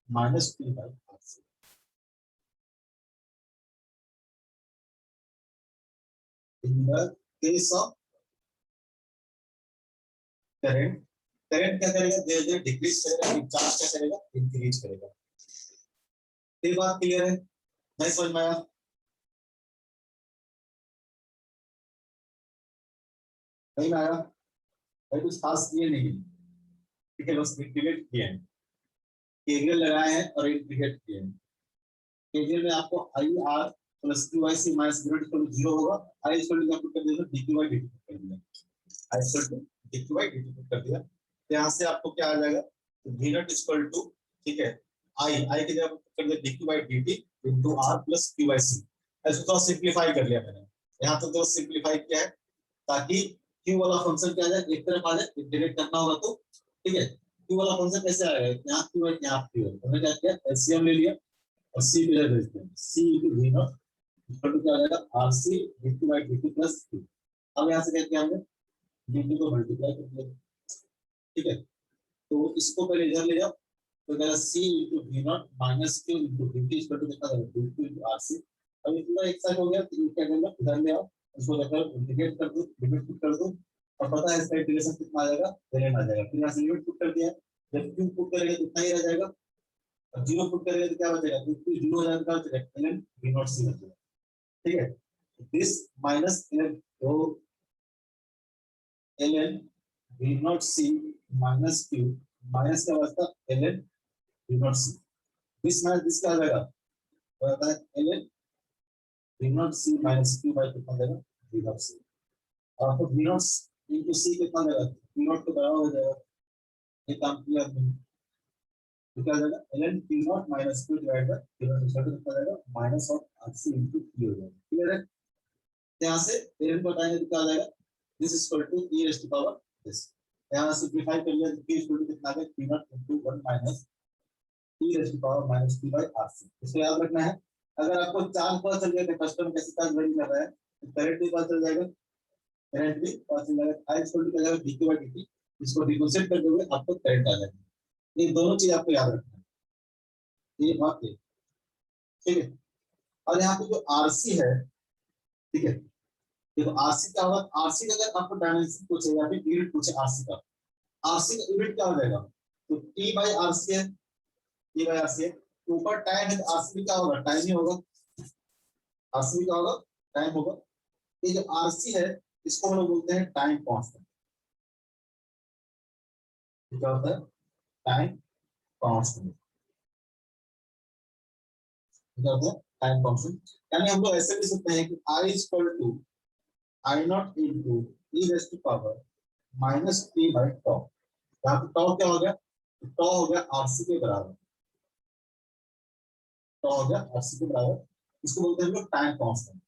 minus t by R C। In the case of current, current क्या करेगा धीरे धीरे डिक्रीज करेगा, चार्ज क्या करेगा इंक्रीज करेगा। ये बात क्लियर है, नहीं समझ में आया? नहीं आया भाई, कुछ खास किए नहीं, ठीक है, बस इंटीग्रेट किए हैं, केवीएल लगाए हैं और इंटीग्रेट किए हैं। केवीएल में आपको I R plus Q I C minus zero होगा, आई इक्वल टू पुट कर दिया D Q by D T कर दिया, I equal to D Q by D T कर दिया, तो यहाँ से आपको क्या आ जाएगा वी नॉट इक्वल टू, ठीक है, आई की जगह कर दिया D Q by D T into R plus Q by C. ऐसे तो सिंप्लीफाई कर लिया मैंने, यहाँ तक तो सिंप्लीफाई किया है ताकि क्यू वाला फंक्शन क्या आ जाए एक तरफ आ जाए, इंटीग्रेट करना होगा तो, ठीक है। क्यू वाला फंक्शन कैसे आएगा, यहाँ क्यू है यहाँ क्यू है, हमने क्या किया एलसीएम ले लिया और सी की जगह भेज दिया, C into V not equal to क्या आ जाएगा RC dt by dt plus q। अब यहाँ से क्या किया हमने dt को मल्टीप्लाई कर दिया, ठीक है। तो इसको पहले इधर ले जाओ तो क्या c into v naught minus q into dt equal to कितना आएगा dt इनटू rc। अब इतना एक साइड हो गया तो क्या करना इधर ले आओ, इसको लेकर इंटीग्रेट कर दो, लिमिट पुट कर दो, और पता है इसका इंटीग्रेशन कितना आ जाएगा ln आ जाएगा। फिर यहाँ से लिमिट पुट कर दिया, जब q पुट करेंगे कितना ही रह जाएगा, अब जीरो पुट करेंगे तो क्या बचेगा, तो जीरो हो जाएगा तो क्या बचेगा ln v नॉट c बचेगा, ठीक है। दिस माइनस ln तो ln v naught c minus q minus का बचता ln v naught c, this minus this क्या आ जाएगा तो आता है ln v naught c minus q by कितना जाएगा v नॉट c, और फिर v नॉट इनटू c कितना जाएगा v नॉट के बराबर हो जाएगा, ये काम किया हमने, तो क्या आ जाएगा ln v naught minus q divide by v naught equal to कितना जाएगा minus of rc into q हो जाएगा, क्लियर है। यहाँ से ln को हटाएंगे तो क्या आ जाएगा this is equal to e raise to power this, यहाँ सिंपलीफाई कर लिया तो p इक्वल टू कितना आ गया p naught into 1 minus e raise to power minus t by rc। इसको याद रखना है, अगर आपको चार्ज पता चल गया कि कस्टमर कैसे चार्ज वेरी कर रहा है तो करंट भी पता चल जाएगा, करंट भी पता चल जाएगा, i इक्वल टू क्या जाएगा dq बाय dt, इसको डिफरेंशिएट कर दोगे आपको करंट आ जाएगा। ये दोनों चीज आपको याद रखना है, ये बात है, ठीक है। और यहाँ पे जो rc है, ठीक है, देखो आरसी क्या होगा, आरसी का अगर आपको डायमेंशन पूछे या फिर यूनिट पूछे आरसी का, आरसी का यूनिट क्या हो जाएगा तो टी बाई आरसी है, टी बाई आरसी है, ऊपर टाइम है तो आरसी भी क्या होगा टाइम ही होगा, आरसी भी क्या होगा टाइम होगा। ये जो आरसी है इसको हम लोग बोलते हैं टाइम कांस्टेंट, क्या होता है टाइम कांस्टेंट, क्या होता है टाइम कांस्टेंट। यानी हम लोग ऐसे भी सकते हैं कि I equal to I not into E raise to power minus T by tau, यहाँ पे टॉ क्या हो गया, टॉ हो गया आरसी के बराबर, टॉ हो गया आरसी के बराबर, इसको बोलते हैं लोग टाइम कांस्टेंट,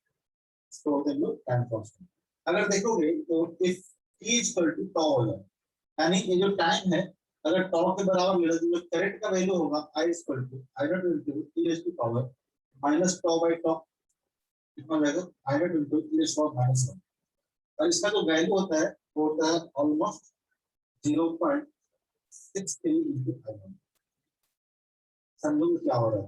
इसको बोलते हैं लोग टाइम कांस्टेंट। अगर देखोगे तो इफ टी इक्वल टू टॉ हो जाए, यानी ये जो टाइम है अगर टॉ के बराबर ले लो तो करंट का वैल्यू होगा I equal to I not into E raise to power minus tau by tau, कितना रहेगा I not into E raise to power minus 1, और इसका जो वैल्यू होता है वो होता है ऑलमोस्ट 0.63 into I1। समझो क्या हो रहा है।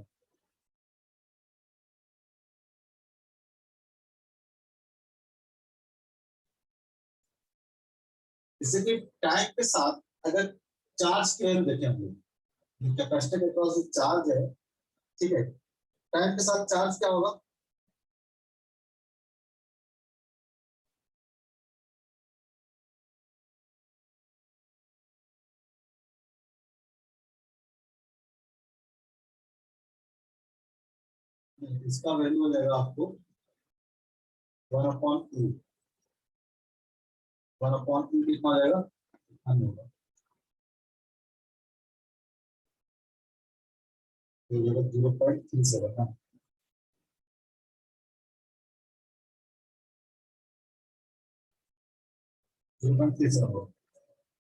जैसे कि टाइम के साथ अगर चार्ज की वैल्यू देखें हम लोग, कैपेसिटर के पास जो चार्ज है, ठीक है, टाइम के साथ चार्ज क्या होगा, इसका वैल्यू हो जाएगा आपको 1/2। 1/2 कितना हो जाएगा, 1 होगा, 0.37 ना।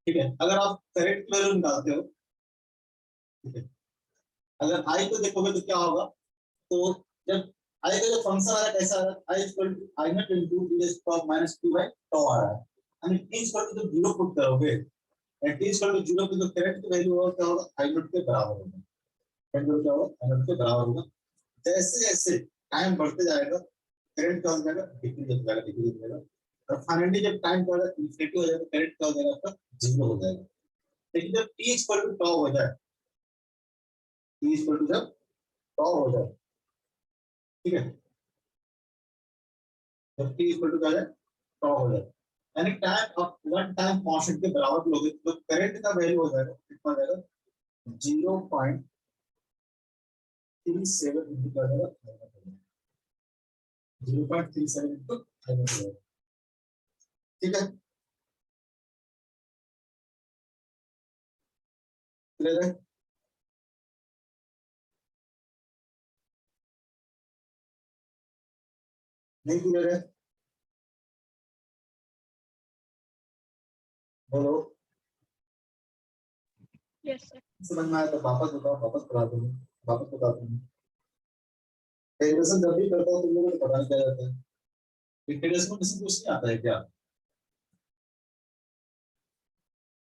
ठीक है, अगर आप करेक्ट वैल्यू निकालते हो, ठीक है, अगर आई को देखोगे तो क्या होगा, तो जब आई का जो फंक्शन आ रहा है कैसा आ रहा है, I equal to I not into T to power minus two by tau आ रहा है, यानी टी इक्वल टू जब 0 पुट करोगे, टी इक्वल टू 0 पे जो करेक्ट वैल्यू होगा क्या होगा, आई नॉट के बराबर होगा, वैल्यू क्या होगा, आई नॉट के बराबर होगा। जैसे जैसे टाइम बढ़ते जाएगा करंट क्या हो जाएगा, डिक्रीज हो जाएगा, डिक्रीज हो जाएगा, और फाइनली जब टाइम बढ़ जाएगा इन्फिनिटी हो जाएगा, करंट क्या हो जाएगा आपका 0 हो जाएगा। लेकिन जब टी इक्वल टू टॉ हो जाए, टी इक्वल टू जब टॉ हो जाए, ठीक है, जब टी इक्वल टू क्या हो जाए, टॉ हो जाए, यानी टाइम आप वन टाइम कांस्टेंट के बराबर लोगे तो करंट का वैल्यू हो जाएगा कितना हो जाएगा, 0.37 इंटू क्या हो जाएगा, 0.37 इंटू, ठीक है, क्लियर है। नहीं क्लियर है, बोलो। Yes, sir. समझ में आया तो वापस बताओ, वापस बता दूंगी, वापस बता दूंगी। इंटीग्रेशन जब भी करता हूँ तुम लोगों को पता नहीं क्या जाता है, इंटीग्रेशन में किसी कुछ नहीं आता है क्या,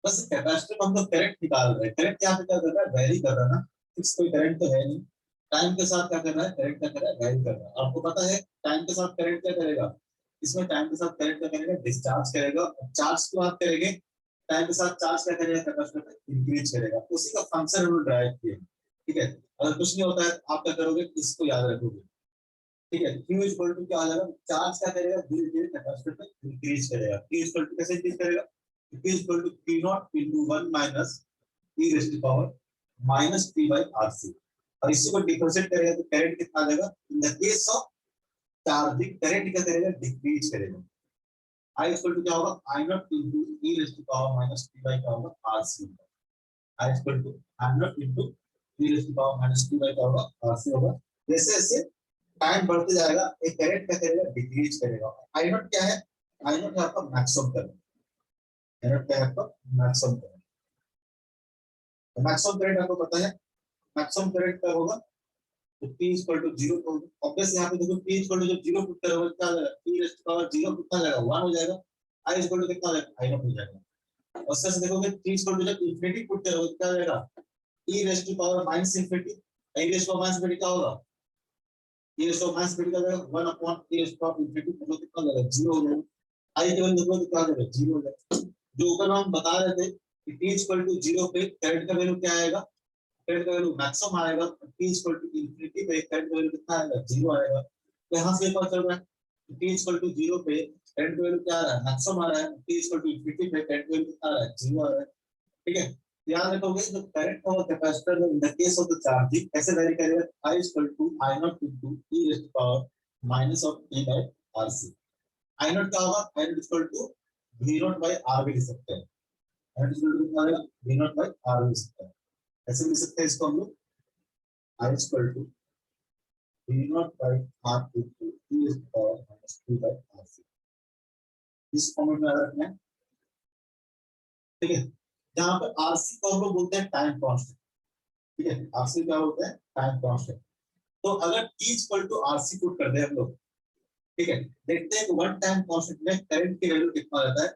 बस कैपेसिटर में हम लोग करंट निकाल रहे हैं, करंट यहाँ पे क्या कर रहा है, वैरी कर रहा है ना, फिक्स कोई करंट तो है नहीं, टाइम के साथ क्या कर रहा है, करंट क्या कर रहा है, वैरी कर रहा है। आपको पता है टाइम के साथ करंट क्या करेगा, इसमें टाइम के साथ करंट क्या करेगा, डिस्चार्ज करेगा, चार्ज की बात करेंगे, टाइम के साथ चार्ज क्या करेगा, कैपेसिटर पे इंक्रीज करेगा, उसी का फंक्शन हमने ड्राइव किया, ठीक है। अगर कुछ नहीं होता है तो आप क्या करोगे, इसको याद रखोगे, ठीक है। Q इक्वल टू क्या आ जाएगा, चार्ज क्या करेगा, धीरे धीरे कैपेसिटर पे इंक्रीज करेगा, Q इक्वल टू कैसे इंक्रीज करेगा, Q equal to P naught into 1 minus e raise to power minus p by RC, और इसी को डिफरेंशिएट करेगा तो करंट कितना आ जाएगा, इन the case of charging current क्या करेगा, डिक्रीज करेगा। I इक्वल टू क्या होगा, I naught into e raise to power minus p by क्या होगा, RC, I equal to I naught into e raise to power minus p by क्या होगा, RC होगा। जैसे जैसे टाइम बढ़ते जाएगा एक करंट क्या करेगा, डिक्रीज करेगा। आई नॉट क्या है, आई नॉट है आपका मैक्सिमम करंट, आई नॉट क्या है आपका मैक्सिमम करंट, मैक्सिमम करंट आपको पता है, मैक्सिमम करंट क्या होगा, तो P इक्वल टू 0 तो ऑब्वियस यहाँ पे देखो P इक्वल टू जब 0 पुट करोगे क्या आ जाएगा, P रेज़ टू पावर 0 कितना आ जाएगा, 1 हो जाएगा, I इक्वल टू कितना आ जाएगा, I नॉट हो जाएगा। और से देखोगे P इक्वल टू जब इंफिनिटी पुट करोगे क्या आ जाएगा, E raise to power minus infinity, I raise to power minus infinity क्या होगा, E raise to power minus infinity का जाएगा 1 upon E raise to power infinity, मतलब कितना हो जाएगा, 0 हो जाएगा। I केवल देखो तो क्या हो जाएगा, 0 हो जाएगा। जो ऊपर हम बता रहे थे कि T इक्वल टू 0 पे करंट का वैल्यू क्या आएगा, करंट का वैल्यू मैक्सिमम आएगा, T इक्वल टू इंफिनिटी पे करंट का वैल्यू कितना आएगा, 0 आएगा। तो यहाँ से पता चल रहा है T इक्वल टू 0 पे करंट का वैल्यू क्या आ रहा है, मैक्सिमम आ रहा है, T इक्वल टू इंफिनिटी पे करंट का वैल्यू कितना आ रहा है, 0 आ रहा है, ठीक है। याद रखोगे जो करंट और कैपेसिटर में in the case of the charging कैसे वेरी करेगा, I equal to I naught into e raise to power minus of p by RC। I naught क्या होगा, I naught equal to v naught by r भी लिख सकते हैं, I नॉट इक्वल टू कितना आएगा, v नॉट बाय r लिख सकते हैं, ऐसे लिख सकते हैं इसको हम लोग, I equal to v naught by r into e raise to power minus p by RC, इस फॉर्मेट में याद रखना है, ठीक है। जहां पर RC को हम लोग बोलते हैं टाइम कांस्टेंट, ठीक है, RC क्या बोलते हैं, टाइम कांस्टेंट। तो अगर T equal to RC put कर दे हम लोग, ठीक है, देखते हैं कि वन टाइम कांस्टेंट में करंट की वैल्यू कितना रहता है,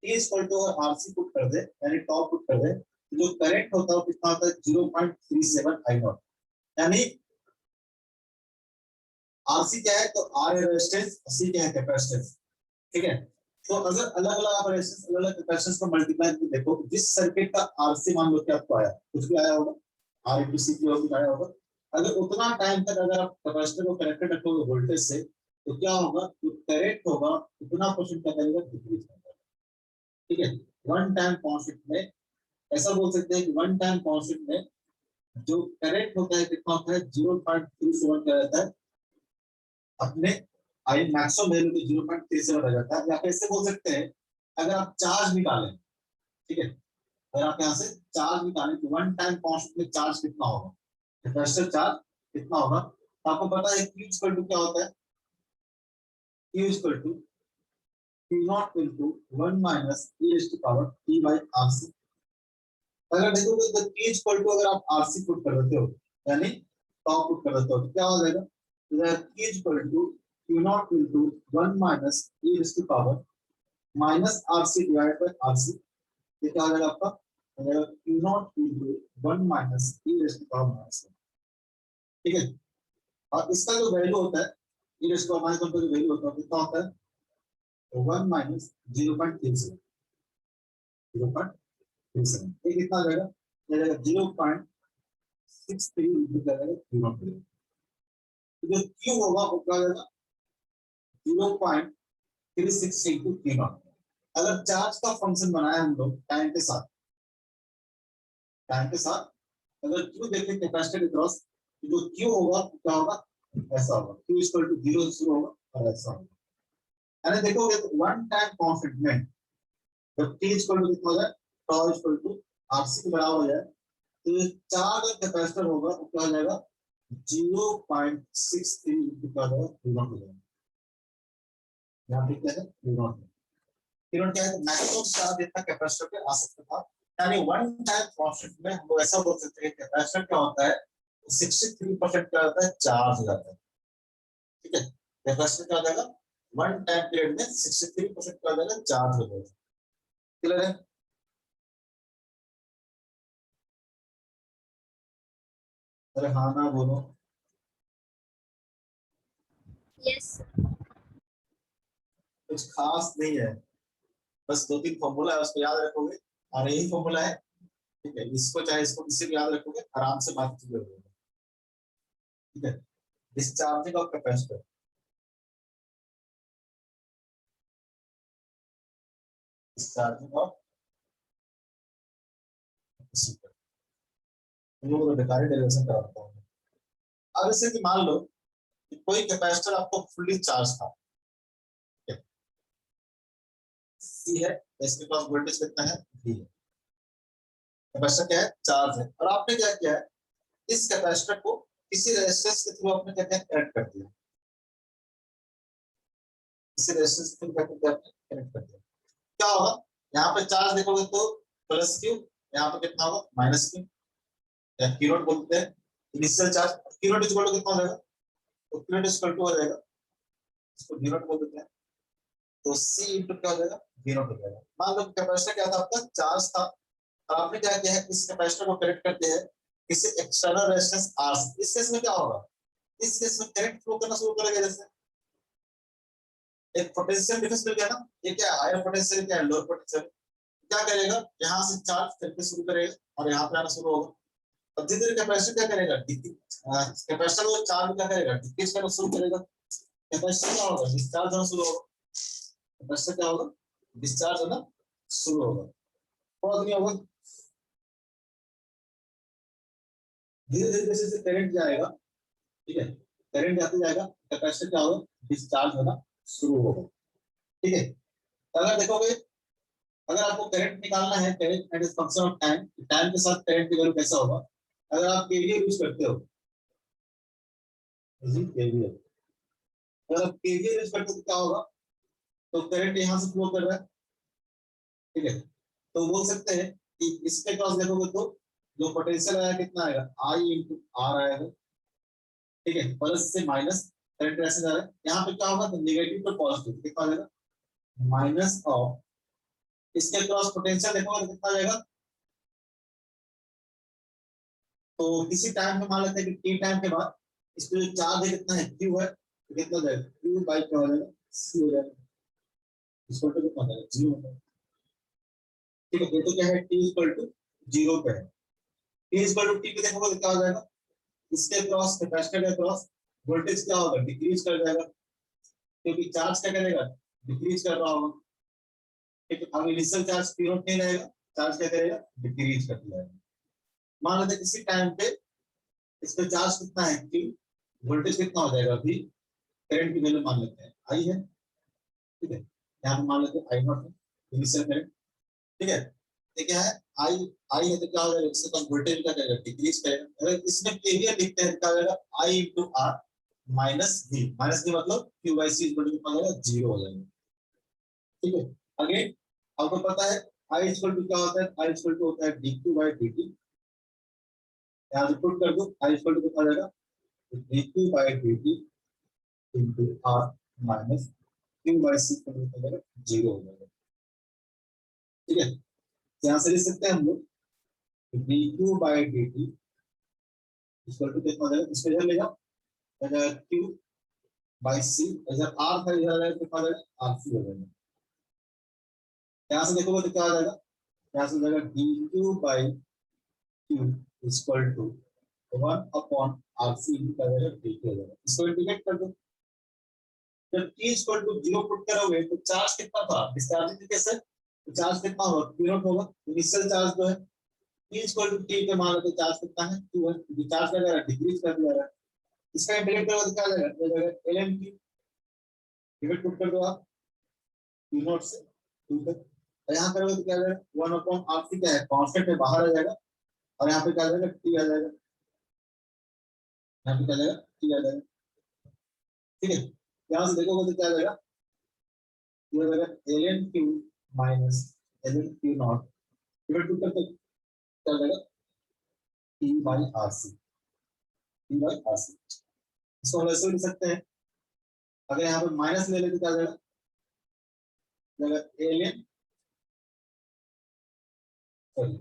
T equal to RC put कर दे यानी टॉप पुट कर दे तो जो करंट होता है वो कितना होता है 0.37 I नॉट यानी RC क्या है तो R है रेजिस्टेंस C क्या है कैपेसिटेंस ठीक है। तो अगर अलग अलग आप रेजिस्टेंस अलग अलग कैपेसिटेंस को मल्टीप्लाई करके देखो जिस सर्किट का RC मान लो कि आपको आया कुछ भी आया होगा R into C की वैल्यू आया होगा अगर उतना टाइम तक अगर आप कैपेसिटर को कनेक्टेड रखोगे वोल्टेज से तो क्या होगा जो करंट होगा उतना परसेंट क्या करेगा डिक्रीज होगा ठीक है। वन टाइम कांस्टेंट में ऐसा बोल सकते हैं कि वन टाइम कांस्टेंट में जो करंट होता है कितना होता है 0.37 का रहता है अपने आई मैक्सिमम वैल्यू के 0.37 रह जाता है या फिर ऐसे बोल सकते हैं अगर आप चार्ज निकालें ठीक है अगर आप यहाँ से चार्ज निकालें तो वन टाइम कांस्टेंट में चार्ज कितना होगा कैपेसिटर चार्ज कितना होगा तो आपको पता है Q इक्वल टू क्या होता है Q equal to Q not into 1 minus e raised to power t by RC अगर देखोगे तो Q इक्वल टू अगर आप RC पुट कर देते हो यानी टॉप पुट कर देते हो तो क्या हो जाएगा Q equal to Q not into 1 minus e raised to power minus RC divide by RC ये क्या हो जाएगा आपका Q not into 1 minus e raised to power minus ठीक है। और इसका जो वैल्यू होता है e raised to power minus का जो वैल्यू होता है कितना होता है तो 1 माइनस 0.37 ये कितना आ जाएगा ये जाएगा 0.63 इंटू क्या जाएगा Q नॉट तो जो Q होगा वो क्या जाएगा 0.36 इंटू Q नॉट अगर चार्ज का फंक्शन बनाया हम लोग टाइम के साथ अगर Q देखें कैपेसिटर के क्रॉस जो Q होगा तो क्या होगा ऐसा होगा Q इक्वल टू 0 से शुरू होगा और ऐसा होगा यानी देखोगे तो वन टाइम कांस्टेंट में जब T इक्वल टू कितना हो जाए tau इक्वल टू RC के बराबर हो जाए तो ये चार्ज कैपेसिटर होगा तो क्या हो जाएगा 0.63 इंटू क्या हो जाएगा यहाँ पे क्या है क्या है मैक्सिमम चार्ज इतना कैपेसिटर पे आ सकता था यानी वन टाइम कांस्टेंट में हम लोग ऐसा बोल सकते हैं कि कैपेसिटर क्या होता है 63% क्या होता है चार्ज हो जाता है ठीक है। कैपेसिटर क्या हो जाएगा वन टाइम पीरियड में 63% क्या हो जाएगा चार्ज हो जाएगा क्लियर है। अरे हाँ ना बोलो यस कुछ खास नहीं है बस दो तीन फॉर्मूला है उसको याद रखोगे और यही फॉर्मूला है ठीक है इसको चाहे इसको किसी भी याद रखोगे आराम से बात कीजिए ठीक है। Discharging of capacitor discharging of capacitor हम लोग बेकार डेरिवेशन कराता हूँ। अब जैसे कि मान लो कि कोई कैपेसिटर आपको फुल्ली चार्ज था सी है इसके पास वोल्टेज कितना है V है कैपेसिटर क्या है चार्ज है और आपने क्या किया है इस कैपेसिटर को किसी रेजिस्टेंस के थ्रू आपने क्या कनेक्ट कर दिया किसी रेजिस्टेंस के थ्रू क्या कनेक्ट कर दिया क्या होगा यहाँ पे चार्ज देखोगे तो प्लस Q यहाँ पे कितना होगा माइनस Q या Q नॉट बोलते हैं initial charge Q naught equal to कितना हो जाएगा तो Q नॉट इक्वल टू हो जाएगा इसको V नॉट बोल देते हैं तो C इंटू क्या हो जाएगा V नॉट हो जाएगा। मान लो कैपेसिटर क्या था आपका चार्ज था और आपने क्या किया है इस कैपेसिटर को कनेक्ट करते हैं किसी एक्सटर्नल रेजिस्टेंस R से इस केस में क्या होगा इस केस में करंट फ्लो करना शुरू करेगा जैसे एक पोटेंशियल डिफरेंस मिल गया ना ये क्या है हायर पोटेंशियल क्या है लोअर पोटेंशियल क्या करेगा यहाँ से चार्ज करके शुरू करेगा और यहाँ पे आना शुरू होगा अब धीरे धीरे कैपेसिटर क्या करेगा कैपेसिटर को चार्ज क्या करेगा डिक्रीज करना शुरू करेगा कैपेसिटर क्या होगा डिस्चार्ज होना शुरू होगा कैपेसिटर क्या होगा डिस्चार्ज होना शुरू होगा बहुत नहीं होगा धीरे धीरे जैसे करंट जाएगा ठीक है करंट जाते जाएगा कैपेसिटर क्या होगा डिस्चार्ज होना शुरू होगा ठीक है। अगर देखोगे अगर आपको करंट निकालना है current eight function of time time के साथ करंट की वैल्यू कैसा होगा अगर आप केवीएल यूज करते हो केवीएल अगर आप केवीएल यूज करते हो तो क्या होगा तो करंट यहाँ से फ्लो कर रहा है ठीक है तो बोल सकते हैं कि इसके क्रॉस देखोगे तो जो पोटेंशियल आया कितना आएगा आई इंटू आर आएगा ठीक है प्लस से माइनस करंट ऐसे जा रहा है यहाँ पे क्या होगा तो नेगेटिव तो पॉजिटिव कितना आ जाएगा माइनस ऑफ इसके क्रॉस पोटेंशियल देखोगे तो कितना जाएगा। तो किसी टाइम में मान लेते हैं कि टी टाइम के बाद इस पे जो चार्ज है कितना है, क्यू है, तो कितना जाएगा, क्यू बाई क्या हो जाएगा, सी हो जाएगा। इसको तो कितना जाएगा, जीरो हो जाएगा। ठीक है, ये तो क्या है, टी इक्वल टू जीरो पे है। टी इक्वल टू टी पे देखोगे तो क्या हो जाएगा, इसके क्रॉस कैपेसिटर के क्रॉस वोल्टेज क्या होगा, डिक्रीज कर जाएगा, क्योंकि चार्ज क्या करेगा, डिक्रीज कर रहा होगा। ठीक है, अब इनिशियल चार्ज पी नॉट नहीं रहेगा, चार्ज क्या करेगा, डिक्रीज कर जाएगा। मान लेते हैं किसी टाइम पे इस पे चार्ज कितना है, क्यू, वोल्टेज कितना हो जाएगा, अभी करंट की वैल्यू मान लेते हैं आई है। ठीक है, यहाँ पे मान लेते हैं आई नॉट है, इनिशियल करंट। ठीक है, ये क्या है, आई आई है तो क्या हो जाएगा, इससे कम वोल्टेज क्या करेगा, डिक्रीज करेगा। अगर इसमें केवीएल लिखते हैं तो क्या हो जाएगा, I into R minus V मतलब Q by C equal to कितना हो जाएगा, जीरो हो जाएगा। ठीक है, अगेन आपको पता है आई इक्वल टू क्या होता है, आई इक्वल टू होता है D Q by D T. यहाँ पुट कर दो, आई इक्वल टू कितना हो जाएगा, D Q by D T into R minus Q by C equal to कितना हो जाएगा, जीरो हो जाएगा। ठीक है, यहाँ से लिख सकते हैं हम लोग D Q by D T equal to कितना हो जाएगा, इसको इधर ले जाओ, क्यू बाई सी, इधर आर था, इधर आएगा कितना हो जाएगा, आर सी हो जाएगा। यहाँ से देखोगे तो क्या हो जाएगा, यहाँ से हो जाएगा D Q by Q equal to 1 upon R C into क्या हो जाएगा, डी क्यू हो जाएगा। इसको इंटीग्रेट कर दो, जब t इक्वल टू 0 पुट करोगे तो चार्ज कितना था, डिस्चार्जिंग केस है तो चार्ज कितना होगा, q नॉट होगा। इनिशियल चार्ज जो है t इक्वल टू t पे मान लो तो चार्ज कितना है, q है, क्योंकि चार्ज का जरा डिक्रीज कर दिया है। इसका इंटीग्रेट करोगे तो क्या आ जाएगा, ये जाएगा ln q, डिवाइड पुट कर दो आप q नॉट से q पे, और यहां करोगे तो क्या आ जाएगा 1 अपॉन rc, क्या है कांस्टेंट है, बाहर आ जाएगा, और यहां पे क्या आ जाएगा t आ जाएगा, यहां पे क्या आ जाएगा t आ जाएगा। ठीक है, यहां से देखोगे तो क्या आ जाएगा, ये हो जाएगा ln q minus ln q naught divide two करके क्या हो जाएगा, t by rc, t by rc। इसको हम ऐसे लिख सकते हैं, अगर यहाँ पे माइनस ले लेते तो क्या हो जाएगा, ln सॉरी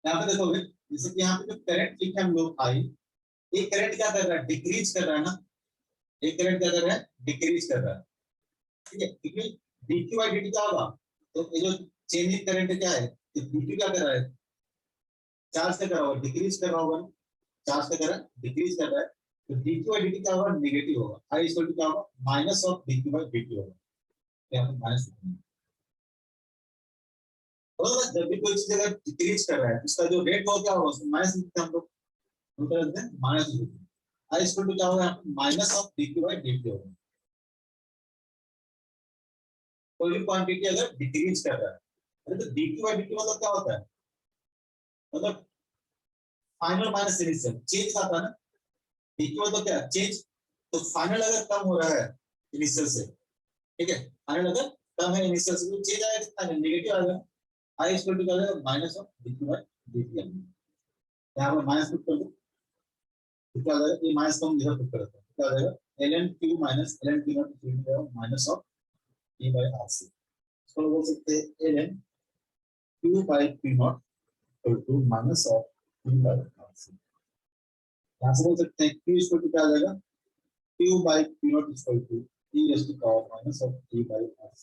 यहाँ पे देखोगे, जैसे कि यहाँ पे जो करंट लिखे हम लोग आई, ये करंट क्या कर रहा है, डिक्रीज कर रहा है ना, ये करंट क्या कर रहा है, डिक्रीज कर रहा है। ठीक है, क्योंकि dq बाई dt क्या होगा, तो ये जो चेंजिंग करंट क्या है, dt क्या कर रहा है, चार्ज क्या कर रहा होगा, डिक्रीज कर रहा होगा, चार्ज क्या कर रहा है, डिक्रीज कर रहा है, तो dq बाई dt क्या होगा, नेगेटिव होगा, i इक्वल टू क्या होगा, minus of dq by dt होगा। यहाँ पे माइनस, जब भी कोई चीज अगर डिक्रीज कर रहा है उसका जो रेट हो क्या होगा, उसमें माइनस लिखते हैं हम लोग, माइनस लिखते हैं, आई इक्वल टू क्या होगा, यहाँ पे minus of dq by dt होगा। कोई भी क्वांटिटी अगर डिक्रीज कर रहा है, अरे तो dq बाई dt मतलब क्या होता है, मतलब फाइनल माइनस इनिशियल चेंज आता है ना, dq मतलब क्या चेंज, तो फाइनल अगर कम हो रहा है इनिशियल से, ठीक है, फाइनल अगर कम है इनिशियल से तो चेंज आएगा कितना, नेगेटिव आएगा, आई इक्वल टू क्या हो जाएगा, minus of dq by dt। यहाँ पे माइनस पुट कर दो तो क्या हो जाएगा, ये माइनस को हम इधर पुट कर देते हैं, क्या हो जाएगा ln q minus ln q naught minus of t by rc। इसको बोल सकते हैं ln q by q naught equal to minus of t by rc। यहाँ से बोल सकते हैं q इक्वल टू क्या आ जाएगा, q by q naught equal to t raise to power minus of t by rc।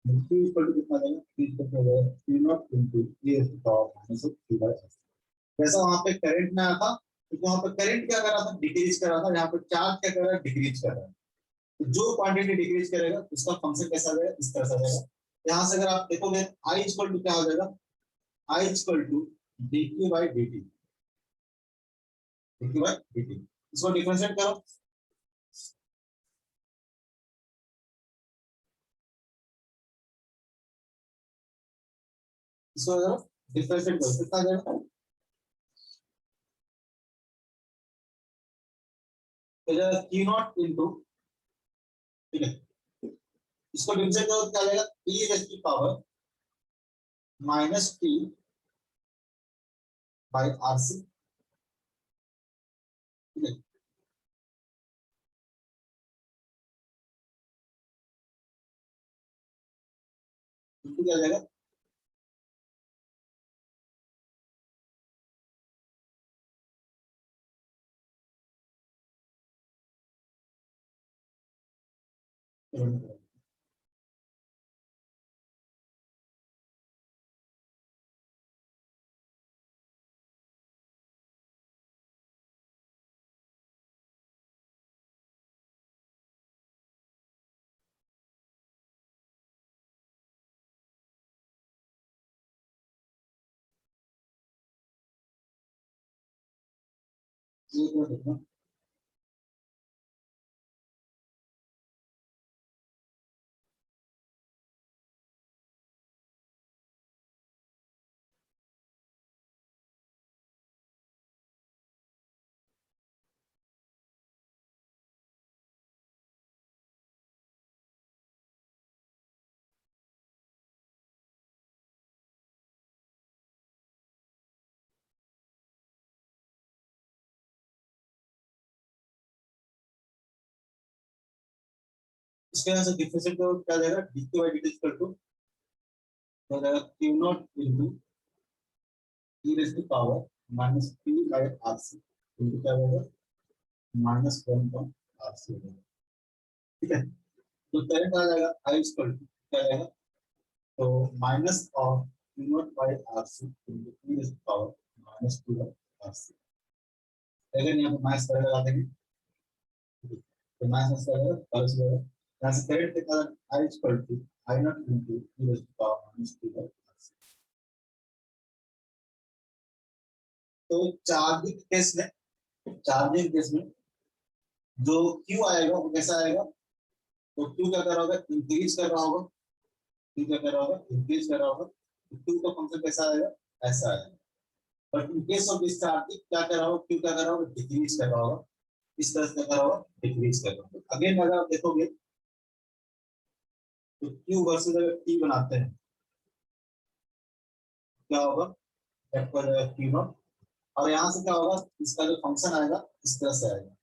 q equal to कितना आ जाएगा, q इक्वल टू हो जाएगा q not into t raise to power minus of t by rc। जैसा वहां पे करंट में आया था, तो वहां पे करंट क्या कर रहा था, डिक्रीज कर रहा था, यहाँ पे चार्ज क्या कर रहा है, डिक्रीज कर रहा है। तो जो क्वांटिटी डिक्रीज करेगा उसका फंक्शन कैसा आ जाएगा, इस तरह से आ जाएगा। यहाँ से अगर आप देखोगे आई इक्वल टू क्या हो जाएगा, I equal to dq by dt, dq by dt। इसको डिफरेंशिएट करो, इसको अगर डिफरेंशिएट करो कितना आ जाएगा, तो जाएगा q नॉट इनटू, ठीक है, इसको डिफरेंशिएट करो क्या आ जाएगा, e raise to power minus t by rc। ठीक है, तो क्या आ जाएगा, ये तो देखना, इसके वजह से डिफरेंशिएट को क्या आ जाएगा, dq by dt equal to हो जाएगा q not into e raise to power minus p by rc into क्या होगा, माइनस 1 का rc होगा। ठीक है, तो करंट आ जाएगा i इक्वल टू क्या आएगा, तो minus of q naught by rc into e raise to power minus 2 by rc। अगर यहाँ पे माइनस कर लगा देंगे तो माइनस कर प्लस हो जाएगा, यहाँ से करंट कितना, i equal to i naught into e raise to power minus 2 by rc। तो चार्जिंग केस में जो Q आएगा वो कैसा आएगा, तो Q क्या कर रहा होगा, इंक्रीज कर रहा होगा, Q क्या कर रहा होगा, इंक्रीज कर रहा होगा, तो Q का फंक्शन कैसा आएगा, ऐसा आएगा। But in case of discharging क्या कर रहा होगा, Q क्या कर रहा होगा, डिक्रीज कर रहा होगा, इस तरह से कर रहा होगा, डिक्रीज कर रहा होगा। अगेन अगर आप देखोगे तो Q वर्सेस अगर T बनाते हैं क्या होगा, F पर Q नॉट, और यहाँ से क्या होगा, इसका जो फंक्शन आएगा इस तरह से आएगा,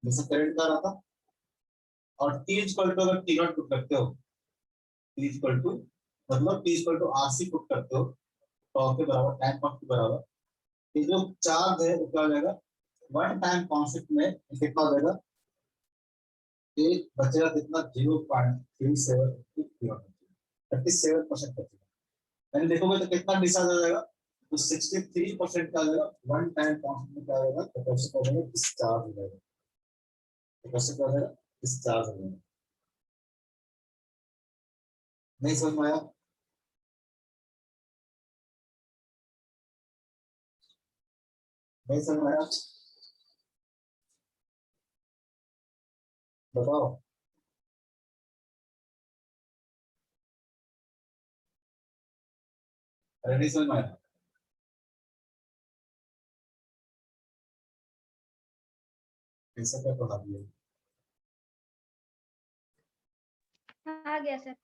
जैसे करंट का रहा था, और T इक्वल टू अगर T नॉट पुट करते हो, T इक्वल टू मतलब T equal to RC put करते हो तो के बराबर, टाइम कांस्टेंट के बराबर, ये जो चार्ज है वो क्या हो जाएगा, वन टाइम कांस्टेंट में कितना हो जाएगा, एक बचेगा कितना, 0.37 37% बचेगा। यानी देखोगे तो कितना डिस्चार्ज हो जाएगा, तो 63% का आ जाएगा, वन टाइम कांस्टेंट में क्या हो जाएगा, कैपेसिटी हो जाएगा, डिस्चार्ज हो जाएगा, कैपेसिटी हो जाएगा, डिस्चार्ज हो जाएगा। नहीं समझ में आया, नहीं समझ में आया, बताओ। अरे नहीं समझ में आया, ऐसा क्या पढ़ा दिया, आ गया सर।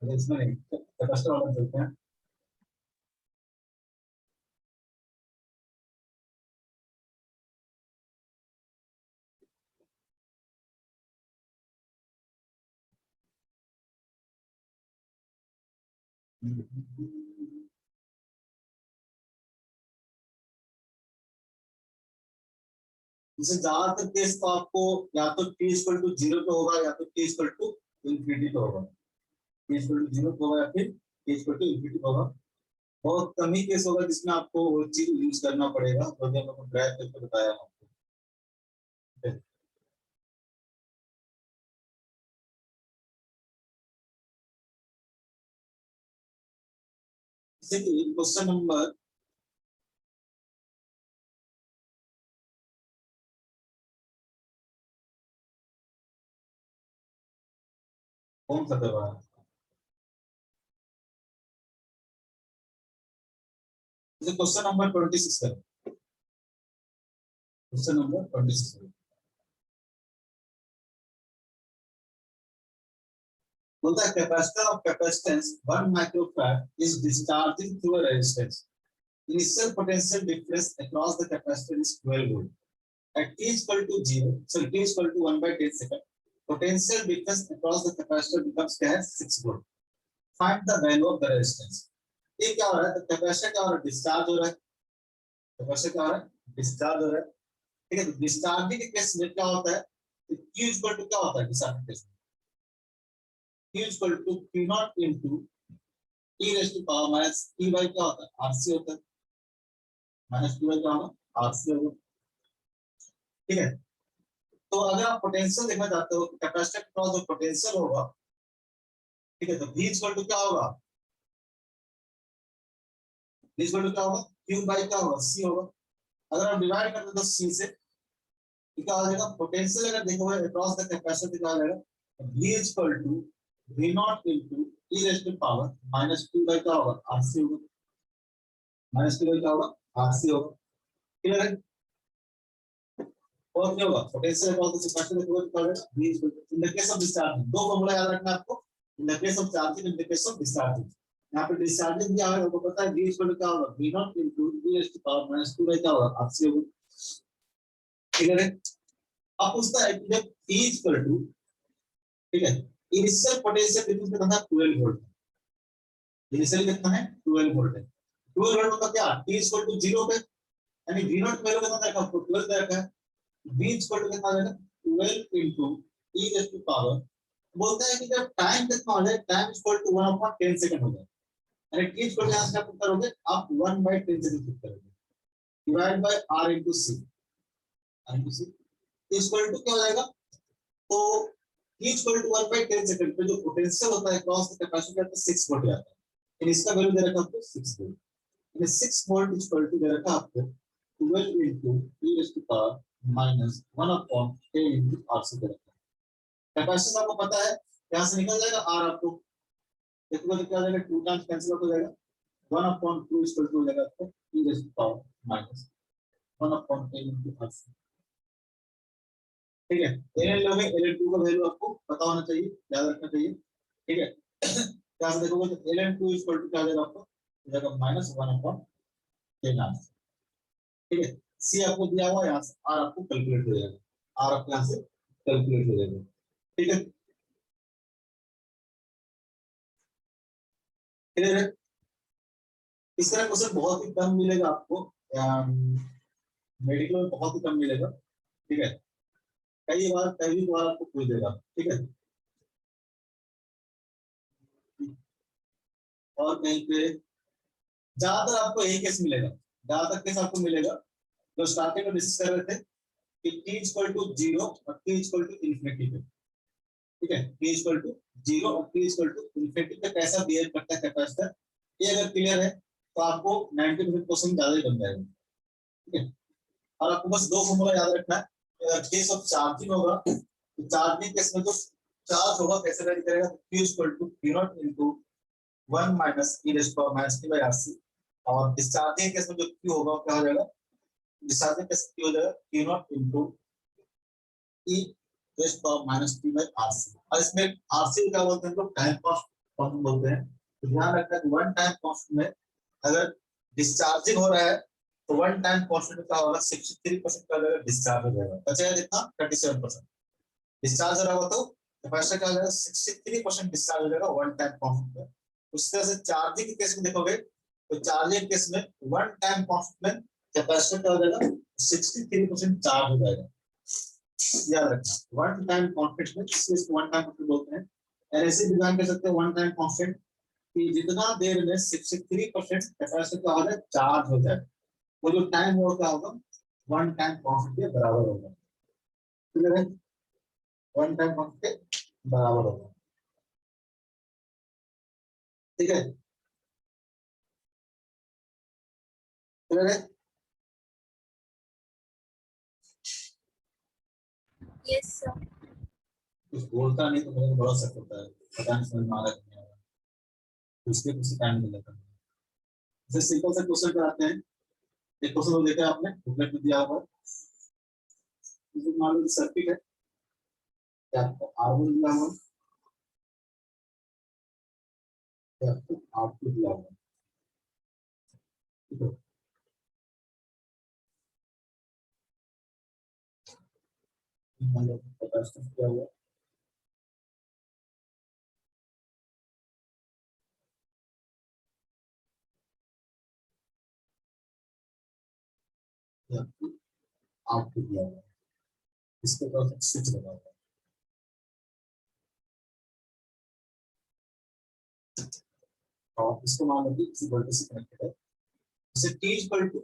अरे इसमें नहीं, कैपेसिटर वाला चलते हैं। जैसे ज्यादातर केस तो आपको या तो टी इक्वल टू 0 पे होगा या तो टी इक्वल टू इंफिनिटी पे होगा, टी इक्वल टू 0 पे होगा या फिर टी इक्वल टू इंफिनिटी पे होगा। बहुत कम ही केस होगा जिसमें आपको वो चीज यूज करना पड़ेगा, तो जब मैंने ड्राइव करके बताया आपको। इसीलिए क्वेश्चन नंबर कौन सा करवा है, क्वेश्चन नंबर 26 है, क्वेश्चन नंबर 26 है। बोलता है capacitor of capacitance 1 microfarad is discharging through a resistance, initial potential difference across the capacitor is 12 volt. At t is equal to 0, so t is equal to 1 by 10 second, potential difference across the capacitor becomes क्या है 6 volt. Find the value of the resistance. ये क्या हो रहा है, कैपेसिटर क्या हो रहा है, डिस्चार्ज हो रहा है, कैपेसिटर क्या हो रहा है, डिस्चार्ज हो रहा है, ठीक है। तो डिस्चार्जिंग के केस में क्या होता है, तो q इक्वल टू क्या होता है डिस्चार्जिंग केस में, q equal to q not into e raise to power minus t by क्या होता है rc होता है, माइनस t बाय क्या होगा rc होगा, ठीक है। तो अगर आप पोटेंशियल देखना चाहते हो कैपेसिटर के पास जो पोटेंशियल होगा, ठीक है, तो v इक्वल टू क्या होगा, v इक्वल टू क्या होगा q बाय क्या होगा c होगा। अगर आप डिवाइड कर दो तो c से तो क्या हो जाएगा, पोटेंशियल अगर देखोगे अक्रॉस द कैपेसिटर क्या हो जाएगा, v equal to v naught into e raise to power minus q by क्या होगा rc होगा, माइनस q बाय क्या होगा rc होगा, क्लियर है। और क्या होगा, पोटेंशियल अक्रॉस द कैपेसिटर देखोगे तो v equal to, in the case of discharging दो फॉर्मूला याद रखना है आपको, in the case of charging, in the case of discharging. यहाँ पे डिस्चार्जिंग क्या है आपको पता है, v इक्वल टू क्या होगा v naught into e raise to power minus q by क्या होगा rc होगा, क्लियर है। अब पूछता है कि जब t इक्वल टू, ठीक है, इनिशियल पोटेंशियल डिफरेंस कितना था 12 वोल्ट, इनिशियल कितना है 12 वोल्ट है, 12 वोल्ट मतलब क्या, t इक्वल टू 0 पे, यानी v नॉट वैल्यू कितना था आपको 12 दे रखा है, v इक्वल टू कितना आएगा 12 into e raise to power, बोलता है कि जब टाइम कितना हो जाए, टाइम इक्वल टू 1/10 सेकंड हो जाए, यानी t इक्वल टू यहां से आप पुट करोगे आप 1/10 सेकंड पुट करोगे, divide by r into c, r into c equal to क्या हो जाएगा, तो t इक्वल टू 1/10 सेकंड पे जो पोटेंशियल होता है क्रॉस द कैपेसिटर का 6 वोल्ट आता है, इन इसका वैल्यू दे रखा है आपको 6 वोल्ट, यानी 6 वोल्ट इक्वल टू दे रखा है आपको 12 into e raise to power minus 1/10 into rc दे रखा है। कैपेसिटर आपको पता है यहां से निकल जाएगा r, आपको देखोगे तो क्या हो जाएगा 2 टाइम्स कैंसिल आउट हो जाएगा, 1/2 इक्वल टू हो जाएगा आपको e raise to power minus 1/10 into rc, ठीक है। ln लोगे ln2 का वैल्यू आपको पता होना चाहिए, याद रखना चाहिए, ठीक है। क्या से देखोगे तो ln2 इक्वल टू क्या आ जाएगा आपको, हो जाएगा -1/10, ठीक है। c आपको दिया हुआ है, यहां से r आपको कैलकुलेट हो जाएगा, r आपको यहां से कैलकुलेट हो जाएगा, ठीक है, क्लियर है। इस तरह क्वेश्चन बहुत ही कम मिलेगा आपको, मेडिकल में बहुत ही कम मिलेगा, ठीक है, कई बार आपको पूछ देगा, ठीक है। और कहीं पे ज्यादातर आपको यही केस मिलेगा, ज्यादातर केस आपको मिलेगा जो स्टार्टिंग में डिस्कस कर रहे थे कि t इक्वल टू 0 और t इक्वल टू इन्फिनिटी पे, ठीक है, t इक्वल टू 0 और t इक्वल टू इन्फिनिटी पे कैसा बिहेव करता है कैपेसिटर, ये अगर क्लियर है तो आपको 90% क्वेश्चन ज्यादा ही बन जाएगा, ठीक है। और आपको बस दो फॉर्मूला याद रखना है, अगर केस ऑफ चार्जिंग होगा तो चार्जिंग केस में जो चार्ज होगा कैसे वैरी करेगा, तो q equal to q not into 1 minus e raise to power minus t by rc, और डिस्चार्जिंग केस में जो q होगा क्या हो जाएगा, डिस्चार्जिंग केस q हो जाएगा q not into e raise to power minus t by rc, और इसमें rc क्या बोलते हैं, हम लोग टाइम कांस्टेंट बोलते हैं। तो ध्यान रखना कि वन टाइम कांस्टेंट में अगर डिस्चार्जिंग हो रहा है तो वन टाइम कांस्टेंट क्या होगा 63% का अगर डिस्चार्ज हो जाएगा, बचेगा कितना 37%, डिस्चार्ज हो रहा होगा तो कैपेसिटर क्या हो जाएगा 63% डिस्चार्ज हो जाएगा वन टाइम कांस्टेंट में। उस तरह से चार्जिंग के केस में देखोगे तो चार्जिंग केस में वन टाइम कांस्टेंट में कैपेसिटर क्या हो जाएगा 63% चार्ज हो जाएगा, याद रखना वन टाइम कांस्टेंट में इसको वन टाइम कांस्टेंट बोलते हैं। ऐसे डिजाइन कर सकते हैं वन टाइम कांस्टेंट कि जितना देर में 63% कैपेसिटर क्या हो जाए चार्ज हो जाए, वो जो टाइम वो क्या होगा वन टाइम कांस्टेंट के बराबर होगा, क्लियर है, वन टाइम कांस्टेंट के बराबर होगा, ठीक है, क्लियर है। Yes sir. कुछ बोलता नहीं तो मुझे बड़ा शक होता है, पता नहीं समझ में आ रहा है कि नहीं आ रहा, उसके कुछ टाइम मिल जाता है। जैसे सिंपल से क्वेश्चन कराते हैं, एक क्वेश्चन देखा आपने बुकलेट में दिया हुआ है, मान लो सर्किट है, क्या आपको R1 दिया हुआ है, आपको R2 दिया हुआ है, ठीक है। कैपेसिटेंस दिया हुआ है, ये आपको R2 दिया हुआ है, इसके पास स्विच लगा हुआ है। और इसको मान लीजिए किसी वोल्टेज से कनेक्टेड है, जैसे t इक्वल टू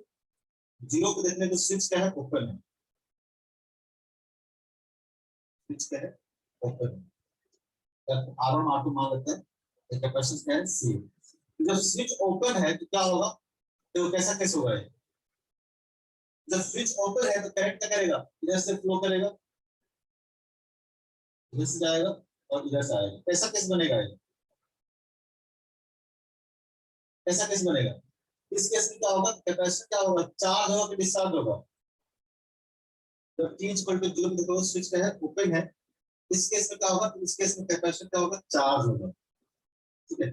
0 को देखने तो स्विच क्या है, ओपन है, स्विच क्या है, ओपन है। R1 R2 मान लेते हैं, कैपेसिटेंस क्या है, C। जब स्विच ओपन है तो क्या होगा, तो कैसा केस होगा ये, जब स्विच ओपन है तो करंट क्या करेगा, इधर से फ्लो करेगा, इधर से जाएगा और इधर से आएगा। कैसा केस बनेगा ये, कैसा केस बनेगा, इस केस में क्या होगा, कैपेसिटर क्या होगा, चार्ज होगा कि डिस्चार्ज होगा। जब t इक्वल टू 0 देखो स्विच क्या है, ओपन है, इस केस में क्या होगा, इस केस में कैपेसिटर क्या होगा, चार्ज होगा, ठीक है।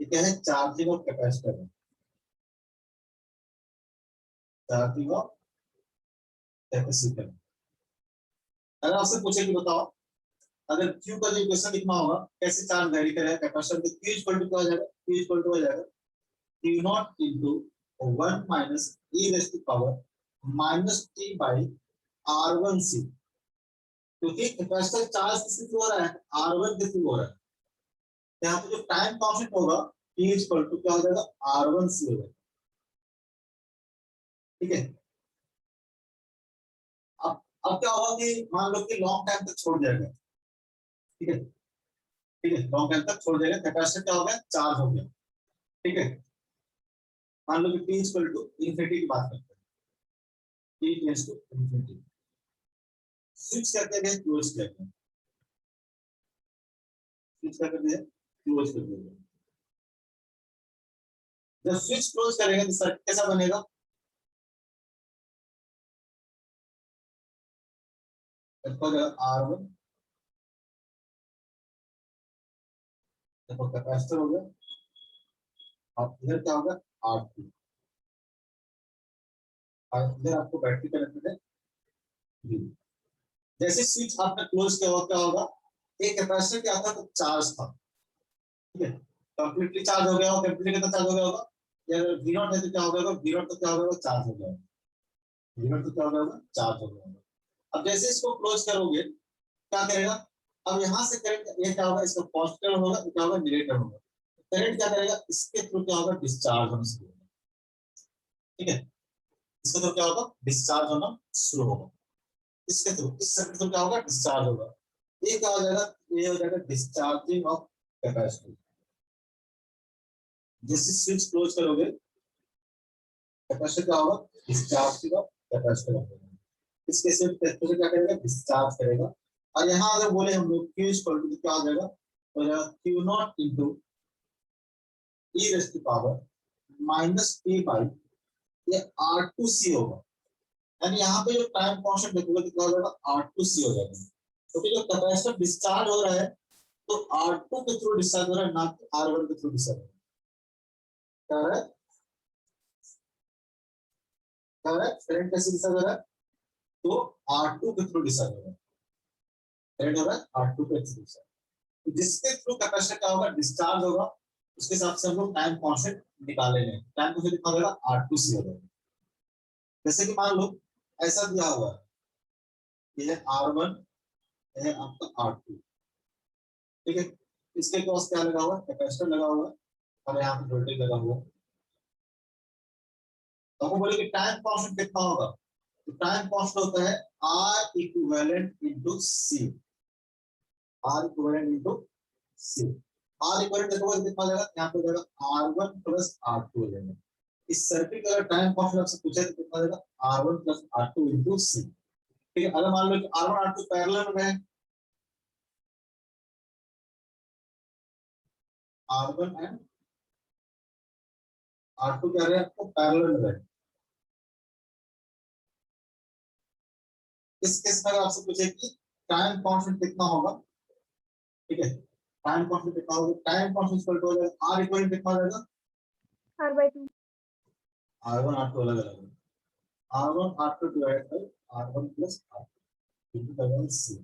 ये क्या है, चार्जिंग ऑफ कैपेसिटर है, चार्जिंग ऑफ कैपेसिटर। अगर आपसे पूछे कि बताओ, अगर Q का जो इक्वेशन लिखना होगा, कैसे चार्ज वेरी करेगा कैपेसिटर, तो Q इक्वल टू क्या हो जाएगा, Q इक्वल टू हो जाएगा Q not into 1 minus e raise to power minus t by R1C, क्योंकि कैपेसिटर चार्ज किसके थ्रू हो रहा है, R1 के थ्रू हो रहा है। यहाँ पे जो टाइम कांस्टेंट होगा T इक्वल टू क्या हो जाएगा, R1C हो जाएगा, ठीक है। अब क्या होगा कि मान लो कि लॉन्ग टाइम तक छोड़ जाएगा, ठीक है, ठीक है, लॉन्ग टाइम तक छोड़ जाएगा, कैपेसिटर क्या हो गया, चार्ज हो गया, ठीक है। मान लो कि t इक्वल टू इन्फिनिटी की बात करते हैं, t tends to infinity, switch करते हैं, क्लोज करते हैं, स्विच कर दिया, क्लोज कर दिया। जब स्विच क्लोज करेंगे तो सर्किट कैसा बनेगा, R1, देखो कैपेसिटर हो गया, और इधर क्या होगा, R2, और इधर आपको बैटरी कनेक्टेड है V। जैसे स्विच आपने क्लोज किया हुआ क्या होगा, एक कैपेसिटर क्या था, तो चार्ज था, ठीक है, कंप्लीटली चार्ज हो गया होगा, कंप्लीटली कितना चार्ज हो गया होगा, या V नॉट है तो क्या हो गया होगा, V नॉट तो क्या हो गया, चार्ज हो गया, V नॉट तो क्या हो गया होगा, चार्ज हो गया। अब जैसे इसको क्लोज करोगे क्या करेगा, अब यहाँ से करंट ये क्या होगा, इसका पॉजिटिव होगा, तो क्या होगा, नेगेटिव होगा। करंट क्या करेगा, इसके थ्रू क्या होगा, डिस्चार्ज होना शुरू होगा, ठीक है, इसके थ्रू क्या होगा, डिस्चार्ज होना शुरू होगा, इसके थ्रू, इस सर्किट थ्रू क्या होगा, डिस्चार्ज होगा। ये क्या हो जाएगा, ये हो जाएगा डिस्चार्जिंग ऑफ कैपेसिटर। जैसे स्विच क्लोज करोगे कैपेसिटर क्या होगा, डिस्चार्जिंग ऑफ कैपेसिटर होगा, इस केस में कैपेसिटर क्या करेगा, डिस्चार्ज करेगा। और यहाँ अगर बोले हम लोग Q इक्वल टू क्या हो जाएगा, तो Q not into e raise to power minus t by ये R2C होगा, यानी यहाँ पे जो टाइम कांस्टेंट देखोगे कितना हो जाएगा, R2C हो जाएगा, क्योंकि जो कैपेसिटर डिस्चार्ज हो रहा है तो R2 के थ्रू डिस्चार्ज हो रहा है, ना कि R1 के थ्रू डिस्चार्ज हो रहा है। क्या है करंट कैसे डिस्चार्ज हो रहा है, तो R2 के थ्रू डिस्चार्ज हो रहा है, करंट हो रहा है R2 के थ्रू डिस्चार्ज, तो जिसके थ्रू कैपेसिटर क्या होगा, डिस्चार्ज होगा, उसके हिसाब से हम लोग टाइम कांस्टेंट निकालेंगे, टाइम कांस्टेंट कितना हो जाएगा, R2C हो जाएगा। जैसे कि मान लो ऐसा दिया हुआ है, ये है R1, ये है आपका R2, ठीक है, इसके क्रॉस क्या लगा हुआ है, कैपेसिटर लगा हुआ है, और यहाँ पे वोल्टेज लगा हुआ है। तो हम बोले कि टाइम कांस्टेंट कितना होगा, तो टाइम कांस्टेंट होता है R equivalent into C, R equivalent into C। R equivalent देखोगे कितना जाएगा, यहाँ पे जाएगा R1 प्लस R2 हो जाएगा। इस सर्किट का टाइम कांस्टेंट आपसे पूछा तो कितना जाएगा, R1 plus R2 into C, ठीक है। अगर मान लो कि R1 R2 पैरेलल में है, R1 एंड R2 कह रहे हैं आपको पैरेलल में है, इस केस में अगर आपसे पूछे कि टाइम कांस्टेंट कितना होगा, ठीक है, टाइम कांस्टेंट कितना होगा, टाइम कांस्टेंट इक्वल टू हो जाएगा r इक्वल कितना हो जाएगा, r/2 r1 r2 अलग अलग है, r1 r2 divide by r1 plus r2 into करना c।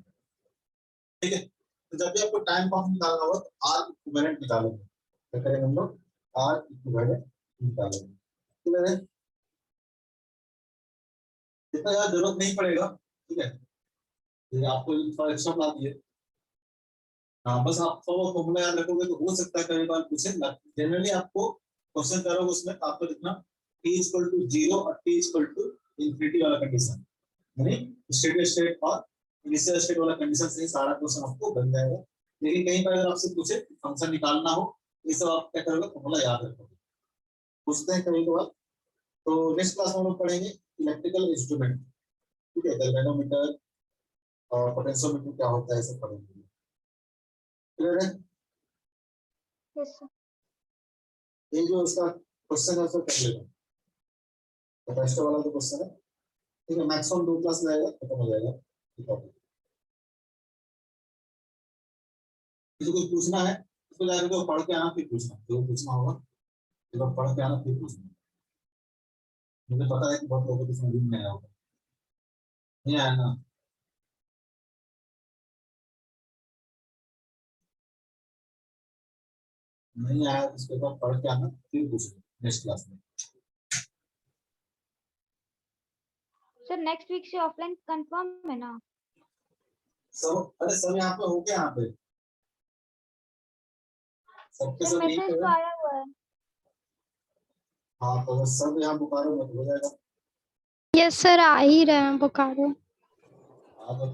ठीक है, तो जब भी आपको टाइम कांस्टेंट निकालना होगा तो r इक्विवेलेंट निकालोगे, क्या करेंगे हम लोग, r इक्विवेलेंट निकालेंगे। ठीक है, इतना ज्यादा जरूरत नहीं पड़ेगा। ठीक है, ये आपको थोड़ा एक्स्ट्रा बना दिए। हाँ, बस आप वो फॉर्मूला याद रखोगे तो हो सकता है कई बार पूछे। जनरली आपको क्वेश्चन करोगे उसमें आपको लिखना t इक्वल टू 0 और t इक्वल टू इंफिनिटी वाला कंडीशन, यानी स्टेडी स्टेट और इनिशियल स्टेट वाला कंडीशन से ही सारा क्वेश्चन आपको बन जाएगा। लेकिन कहीं पर अगर आपसे पूछे फंक्शन निकालना हो, ये सब आप क्या करोगे, फॉर्मूला याद रखोगे। पूछते हैं कभी कभार। तो नेक्स्ट क्लास में हम लोग पढ़ेंगे इलेक्ट्रिकल इंस्ट्रूमेंट। ठीक है, गैल्वेनोमीटर और पोटेंशियोमीटर क्या होता है, सब पढ़ेंगे। क्लियर है? Yes sir. ये जो इसका क्वेश्चन है उसको कर लेना, कैपेसिटर वाला जो क्वेश्चन है। ठीक है, मैक्सिमम 2 क्लास लगेगा, खत्म हो जाएगा। ठीक है, किसी को पूछना है उसको जाकर के पढ़ के आना, फिर पूछना जो पूछना होगा, जब पढ़ के आना फिर पूछना। मुझे पता है कि बहुत लोगों को समझ में नहीं आया होगा, नहीं आया ना, नहीं आया उसके बाद पढ़ के आना, फिर पूछना नेक्स्ट क्लास में। सर नेक्स्ट वीक से ऑफलाइन कंफर्म है ना? सब अरे सब यहाँ पे हो गया, यहाँ पे सबके सर सब यही मैसेज कर तो रहे हैं। आया हुआ है। हाँ, तो बस सब यहाँ बोकारो में हो जाएगा। यस सर, आ ही रहे हैं बोकारो। हाँ, तो